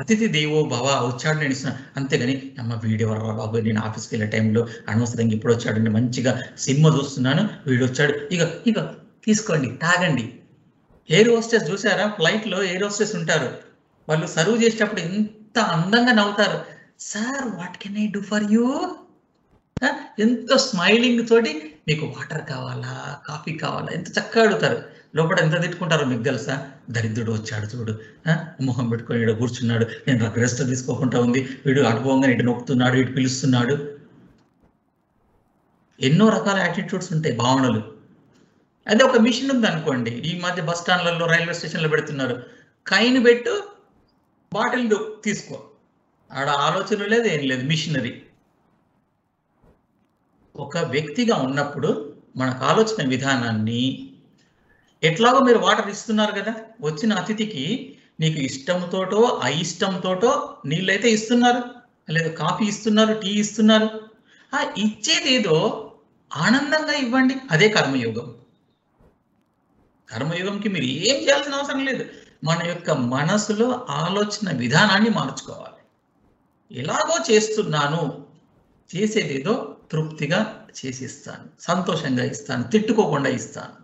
అతిథి దేవో భవ, వచ్చాడు నేను ఇస్తున్నా. అంతేగాని అమ్మ వీడెవరా బాబు, నేను ఆఫీస్కి వెళ్ళే టైంలో అనవసరంగా ఇప్పుడు వచ్చాడు, నేను మంచిగా సినిమా చూస్తున్నాను, వీడు వచ్చాడు, ఇక తీసుకోండి తాగండి. ఎయిర్ హోస్టెస్ చూసారా? ఫ్లైట్లో ఎయిర్ హోస్టెస్ ఉంటారు, వాళ్ళు సర్వ్ చేసేటప్పుడు ఎంత అందంగా నవ్వుతారు. Sir what can I do for you? ఎంతో స్మైలింగ్ తోటి మీకు వాటర్ కావాలా, కాఫీ కావాలా, ఎంత చక్కగా అడుగుతారు. లోపల ఎంత తిట్టుకుంటారో మీకు తెలుసా? దరిద్రుడు వచ్చాడు చూడు, మొహం పెట్టుకొని ఇక్కడ కూర్చున్నాడు, నేను రెస్ట్ తీసుకోకుండా ఉంది, వీడు అనుభవంగా ఇటు నొక్కుతున్నాడు, ఇటు పిలుస్తున్నాడు. ఎన్నో రకాల యాటిట్యూడ్స్ ఉంటాయి, భావనలు. అదే ఒక మిషన్ ఉంది అనుకోండి, ఈ మధ్య బస్ స్టాండ్లలో, రైల్వే స్టేషన్లో పెడుతున్నారు, కైన్ పెట్టు బాటిల్ తీసుకో. ఆడ ఆలోచన లేదు, ఏం లేదు, మిషనరీ. ఒక వ్యక్తిగా ఉన్నప్పుడు మనకు ఆలోచన విధానాన్ని, ఎట్లాగో మీరు వాటర్ ఇస్తున్నారు కదా, వచ్చిన అతిథికి నీకు ఇష్టంతోటో అయిష్టంతోటో నీళ్ళైతే ఇస్తున్నారు, లేదా కాఫీ ఇస్తున్నారు, టీ ఇస్తున్నారు. ఆ ఇచ్చేది ఏదో ఆనందంగా ఇవ్వండి. అదే కర్మయోగం. కర్మయోగంకి మీరు ఏం చేయాల్సిన అవసరం లేదు. మన యొక్క మనసులో ఆలోచన విధానాన్ని మార్చుకోవాలి. ఎలాగో చేస్తున్నాను, చేసేదేదో తృప్తిగా చేసిస్తాను, సంతోషంగా ఇస్తాను, తిట్టుకోకుండా ఇస్తాను.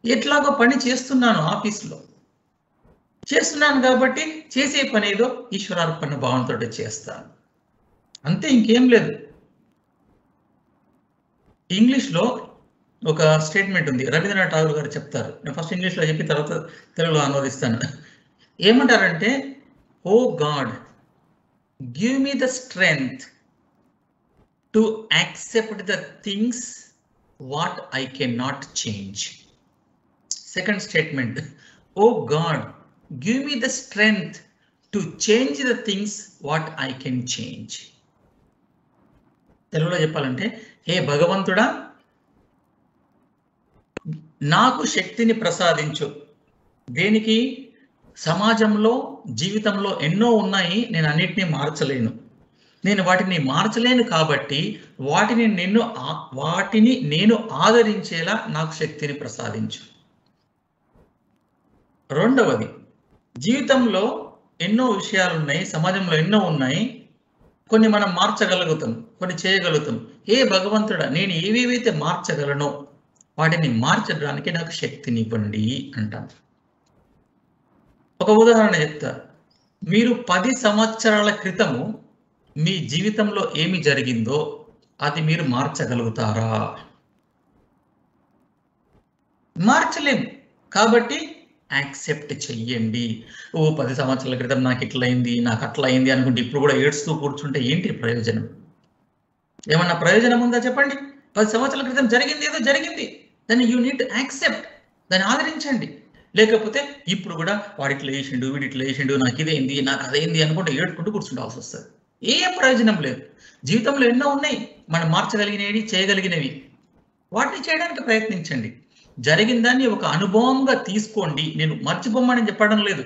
ఎట్లాగో పని చేస్తున్నాను, ఆఫీస్లో చేస్తున్నాను కాబట్టి చేసే పని ఏదో ఈశ్వరార్పణ భావంతో చేస్తాను, అంతే, ఇంకేం లేదు. ఇంగ్లీష్లో ఒక స్టేట్మెంట్ ఉంది, రవీంద్రనాథ్ ఠాగూర్ గారు చెప్తారు. నేను ఫస్ట్ ఇంగ్లీష్లో చెప్పి తర్వాత తెలుగులో అనువదిస్తాను. ఏమంటారంటే, O God give me the strength to accept the things what I can not change. Second statement, O God give me the strength to change the things what I can change. తెలుగులో చెప్పాలంటే, హే భగవంతుడా నాకు శక్తిని ప్రసాదించు. దేనికి? సమాజంలో, జీవితంలో ఎన్నో ఉన్నాయి, నేను అన్నిటినీ మార్చలేను. నేను వాటిని మార్చలేను కాబట్టి వాటిని నేను ఆదరించేలా నాకు శక్తిని ప్రసాదించు. రెండవది, జీవితంలో ఎన్నో విషయాలు ఉన్నాయి, సమాజంలో ఎన్నో ఉన్నాయి, కొన్ని మనం మార్చగలుగుతాం, కొన్ని చేయగలుగుతాం. ఏ భగవంతుడా నేను ఏవేవైతే మార్చగలనో వాటిని మార్చడానికి నాకు శక్తిని ఇవ్వండి అంటాను. ఒక ఉదాహరణ చెప్తా. మీరు 10 సంవత్సరాల క్రితము మీ జీవితంలో ఏమి జరిగిందో అది మీరు మార్చగలుగుతారా? మార్చలేము. కాబట్టి యాక్సెప్ట్ చెయ్యండి. 10 సంవత్సరాల క్రితం నాకు ఇట్లయింది, నాకు అట్లా అయింది అనుకుంటే ఇప్పుడు కూడా ఏడుస్తూ కూర్చుంటే ఏంటి ప్రయోజనం? ఏమన్నా ప్రయోజనం ఉందా చెప్పండి? 10 సంవత్సరాల క్రితం జరిగింది ఏదో జరిగింది, దాన్ని యూ నీడ్ టు యాక్సెప్ట్, దాన్ని ఆదరించండి. లేకపోతే ఇప్పుడు కూడా వాడు ఇట్లా చేసిండు, వీడు ఇట్లా చేసిండు, నాకు ఇదేంది, నాకు అదేంది అనుకుంటే ఏడుకుంటూ కూర్చుంటాల్సి వస్తుంది. ఏం ప్రయోజనం లేదు. జీవితంలో ఎన్నో ఉన్నాయి మనం మార్చగలిగినవి, చేయగలిగినవి, వాటిని చేయడానికి ప్రయత్నించండి. జరిగిన దాన్ని ఒక అనుభవంగా తీసుకోండి. నేను మర్చిపోమని చెప్పడం లేదు,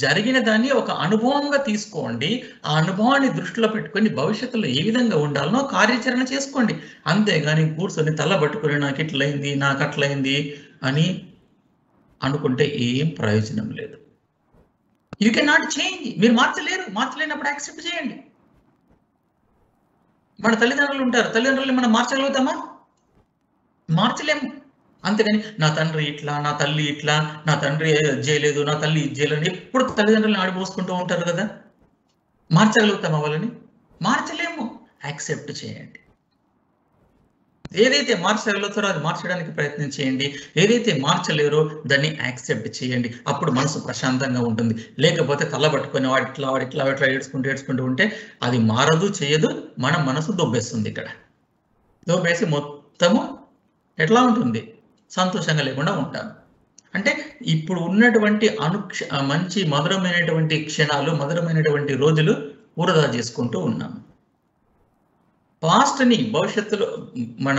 జరిగిన దాన్ని ఒక అనుభవంగా తీసుకోండి. ఆ అనుభవాన్ని దృష్టిలో పెట్టుకొని భవిష్యత్తులో ఏ విధంగా ఉండాలనో కార్యాచరణ చేసుకోండి. అంతేగాని కూర్చొని తల పట్టుకొని నాకు ఇట్లయింది, నాకు అట్లయింది అని అనుకుంటే ఏం ప్రయోజనం లేదు. You can not change. మీరు మార్చలేరు. మార్చలేనప్పుడు యాక్సెప్ట్ చేయండి. మన తల్లిదండ్రులు ఉంటారు, తల్లిదండ్రులు మనం మార్చగలుగుతామా? మార్చలేము. అంతేగాని నా తండ్రి ఇట్లా, నా తల్లి ఇట్లా, నా తండ్రి చేయలేదు, నా తల్లి ఇది చేయలేదు, ఎప్పుడు తల్లిదండ్రులను ఆడిపోసుకుంటూ ఉంటారు కదా. మార్చగలుగుతామా వాళ్ళని? మార్చలేము. యాక్సెప్ట్ చేయండి. ఏదైతే మార్చగలుగుతారో అది మార్చడానికి ప్రయత్నం చేయండి. ఏదైతే మార్చలేరో దాన్ని యాక్సెప్ట్ చేయండి. అప్పుడు మనసు ప్రశాంతంగా ఉంటుంది. లేకపోతే తల పట్టుకొని వాడిట్లా ఏడ్చుకుంటూ ఉంటే అది మారదు, చేయదు. మన మనసు దొబ్బేస్తుంది. ఇక్కడ దొబ్బేసి మొత్తము ఎట్లా ఉంటుంది? సంతోషంగా లేకుండా ఉంటాను. అంటే ఇప్పుడు ఉన్నటువంటి మంచి మధురమైనటువంటి క్షణాలు, మధురమైనటువంటి రోజులు వృధా చేసుకుంటూ ఉన్నాము. పాస్ట్ని, భవిష్యత్తులో మన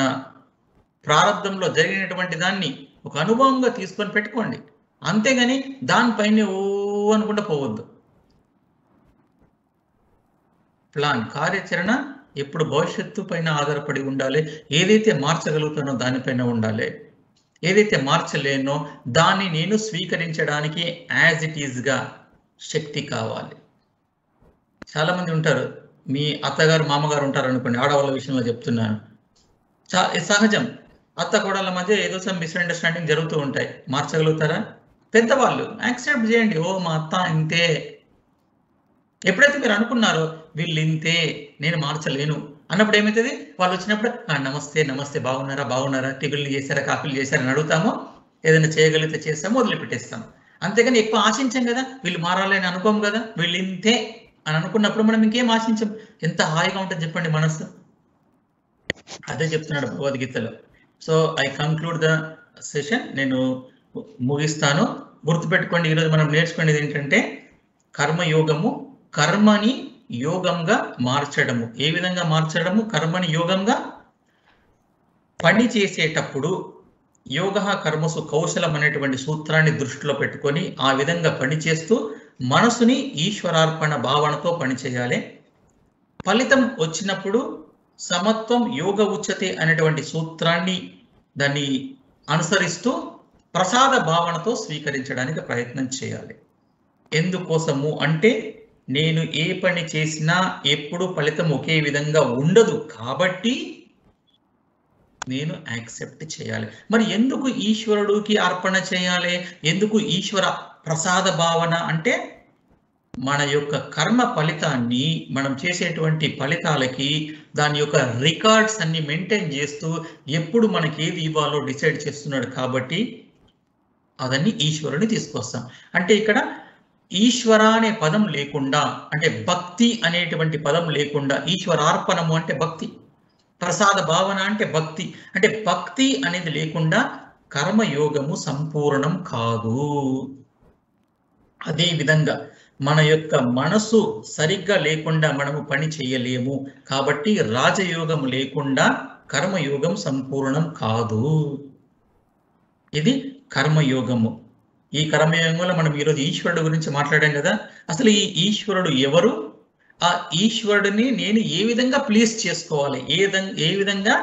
ప్రారంభంలో జరిగినటువంటి దాన్ని ఒక అనుభవంగా తీసుకొని పెట్టుకోండి. అంతేగాని దానిపైన ఓ అనుకుంటూ పోవద్దు. ప్లాన్, కార్యాచరణ ఎప్పుడు భవిష్యత్తు పైన ఆధారపడి ఉండాలి. ఏదైతే మార్చగలుగుతానో దానిపైన ఉండాలి. ఏదైతే మార్చలేనో దాన్ని నేను స్వీకరించడానికి యాజ్ ఇట్ ఈజ్గా శక్తి కావాలి. చాలామంది ఉంటారు, మీ అత్తగారు మామగారు ఉంటారు అనుకోండి, ఆడవాళ్ళ విషయంలో చెప్తున్నాను. సహజం, అత్త కోడళ్ళ మధ్య ఏదో సమ్ మిస్అండర్స్టాండింగ్ జరుగుతూ ఉంటాయి. మార్చగలుగుతారా? పెద్దవాళ్ళు యాక్సెప్ట్ చేయండి. ఓ మా అత్త ఇంతే. ఎప్పుడైతే మీరు అనుకున్నారో వీళ్ళు ఇంతే, నేను మార్చలేను అన్నప్పుడు ఏమవుతుంది? వాళ్ళు వచ్చినప్పుడు నమస్తే నమస్తే, బాగున్నారా, టిఫిన్లు చేశారా, కాఫీలు చేశారా అని అడుగుతాము. ఏదైనా చేయగలిగితే చేస్తాము, వదిలిపెట్టేస్తాము. అంతేగాని ఎక్కువ ఆశించాం కదా, వీళ్ళు మారాలి అని అనుకోము కదా. వీళ్ళు ఇంతే అని అనుకున్నప్పుడు మనం ఇంకేం ఆశించాం? ఎంత హాయిగా ఉంటుంది చెప్పండి మనసు. అదే చెప్తున్నాడు భగవద్గీతలో. So I conclude the session. నేను ముగిస్తాను. గుర్తుపెట్టుకోండి, ఈరోజు మనం నేర్చుకునేది ఏంటంటే కర్మయోగము, కర్మని యోగంగా మార్చడము. ఏ విధంగా మార్చడము? కర్మని యోగంగా. పని చేసేటప్పుడు యోగ కర్మసు కౌశలం అనేటువంటి సూత్రాన్ని దృష్టిలో పెట్టుకొని ఆ విధంగా పనిచేస్తూ మనసుని ఈశ్వరార్పణ భావనతో పనిచేయాలి. ఫలితం వచ్చినప్పుడు సమత్వం యోగ ఉచ్యతే అనేటువంటి సూత్రాన్ని దాన్ని అనుసరిస్తూ ప్రసాద భావనతో స్వీకరించడానికి ప్రయత్నం చేయాలి. ఎందుకోసము అంటే నేను ఏ పని చేసినా ఎప్పుడు ఫలితం ఒకే విధంగా ఉండదు కాబట్టి నేను యాక్సెప్ట్ చేయాలి. మరి ఎందుకు ఈశ్వరుడికి అర్పణ చేయాలి? ఎందుకు ఈశ్వర ప్రసాద భావన అంటే మన యొక్క కర్మ ఫలితాన్ని, మనం చేసేటువంటి ఫలితాలకి దాని యొక్క రికార్డ్స్ అన్ని మెయింటైన్ చేస్తూ ఎప్పుడు మనకి ఏది ఇవ్వాలో డిసైడ్ చేస్తున్నాడు కాబట్టి అదన్నీ ఈశ్వరుని తీసుకొస్తాం. అంటే ఇక్కడ ఈశ్వర అనే పదం లేకుండా, అంటే భక్తి అనేటువంటి పదం లేకుండా, ఈశ్వరార్పణము అంటే భక్తి, ప్రసాద భావన అంటే భక్తి, అంటే భక్తి అనేది లేకుండా కర్మయోగము సంపూర్ణం కాదు. అదే విధంగా మన యొక్క మనసు సరిగ్గా లేకుండా మనము పని చేయలేము. కాబట్టి రాజయోగం లేకుండా కర్మయోగం సంపూర్ణం కాదు. ఇది కర్మయోగము. ఈ కర్మయోగంలో మనం ఈరోజు ఈశ్వరుడు గురించి మాట్లాడాం కదా. అసలు ఈ ఈశ్వరుడు ఎవరు? ఆ ఈశ్వరుడిని నేను ఏ విధంగా ప్లీజ్ చేసుకోవాలి, ఏ విధంగా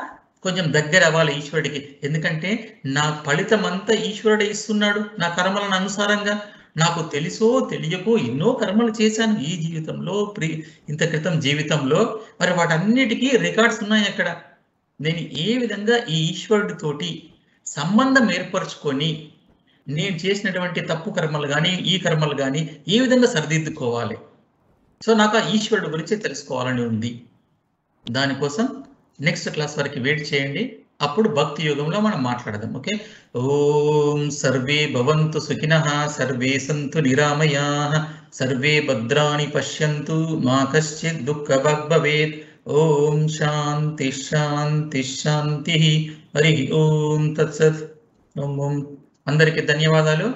కొంచెం దగ్గర అవ్వాలి ఈశ్వరుడికి. ఎందుకంటే నా ఫలితం అంతా ఈశ్వరుడే ఇస్తున్నాడు నా కర్మలను అనుసారంగా. నాకు తెలుసో తెలియకో ఎన్నో కర్మలు చేశాను ఈ జీవితంలో, ఇంత క్రితం జీవితంలో. మరి వాటన్నిటికీ రికార్డ్స్ ఉన్నాయి అక్కడ. నేను ఏ విధంగా ఈ ఈశ్వరుడితోటి సంబంధం ఏర్పరచుకొని నేను చేసినటువంటి తప్పు కర్మలు కానీ ఈ కర్మలు కానీ ఏ విధంగా సరిదిద్దుకోవాలి. సో నాకు ఆ ఈశ్వరుడు గురించి తెలుసుకోవాలని ఉంది. దానికోసం నెక్స్ట్ క్లాస్ వరకు వెయిట్ చేయండి. అప్పుడు భక్తి యోగంలో మనం మాట్లాడదాం. ఓకే. ఓం సర్వే భవంతు సుఖినః, సర్వే సంతు నిరామయాః, సర్వే భద్రాణి పశ్యంతు, మా కశ్చిత్ దుఃఖభాగ్ భవేత్. ఓం శాంతి శాంతి శాంతి. హరి ఓం తత్సత్. ఓం. అందరికీ ధన్యవాదాలు.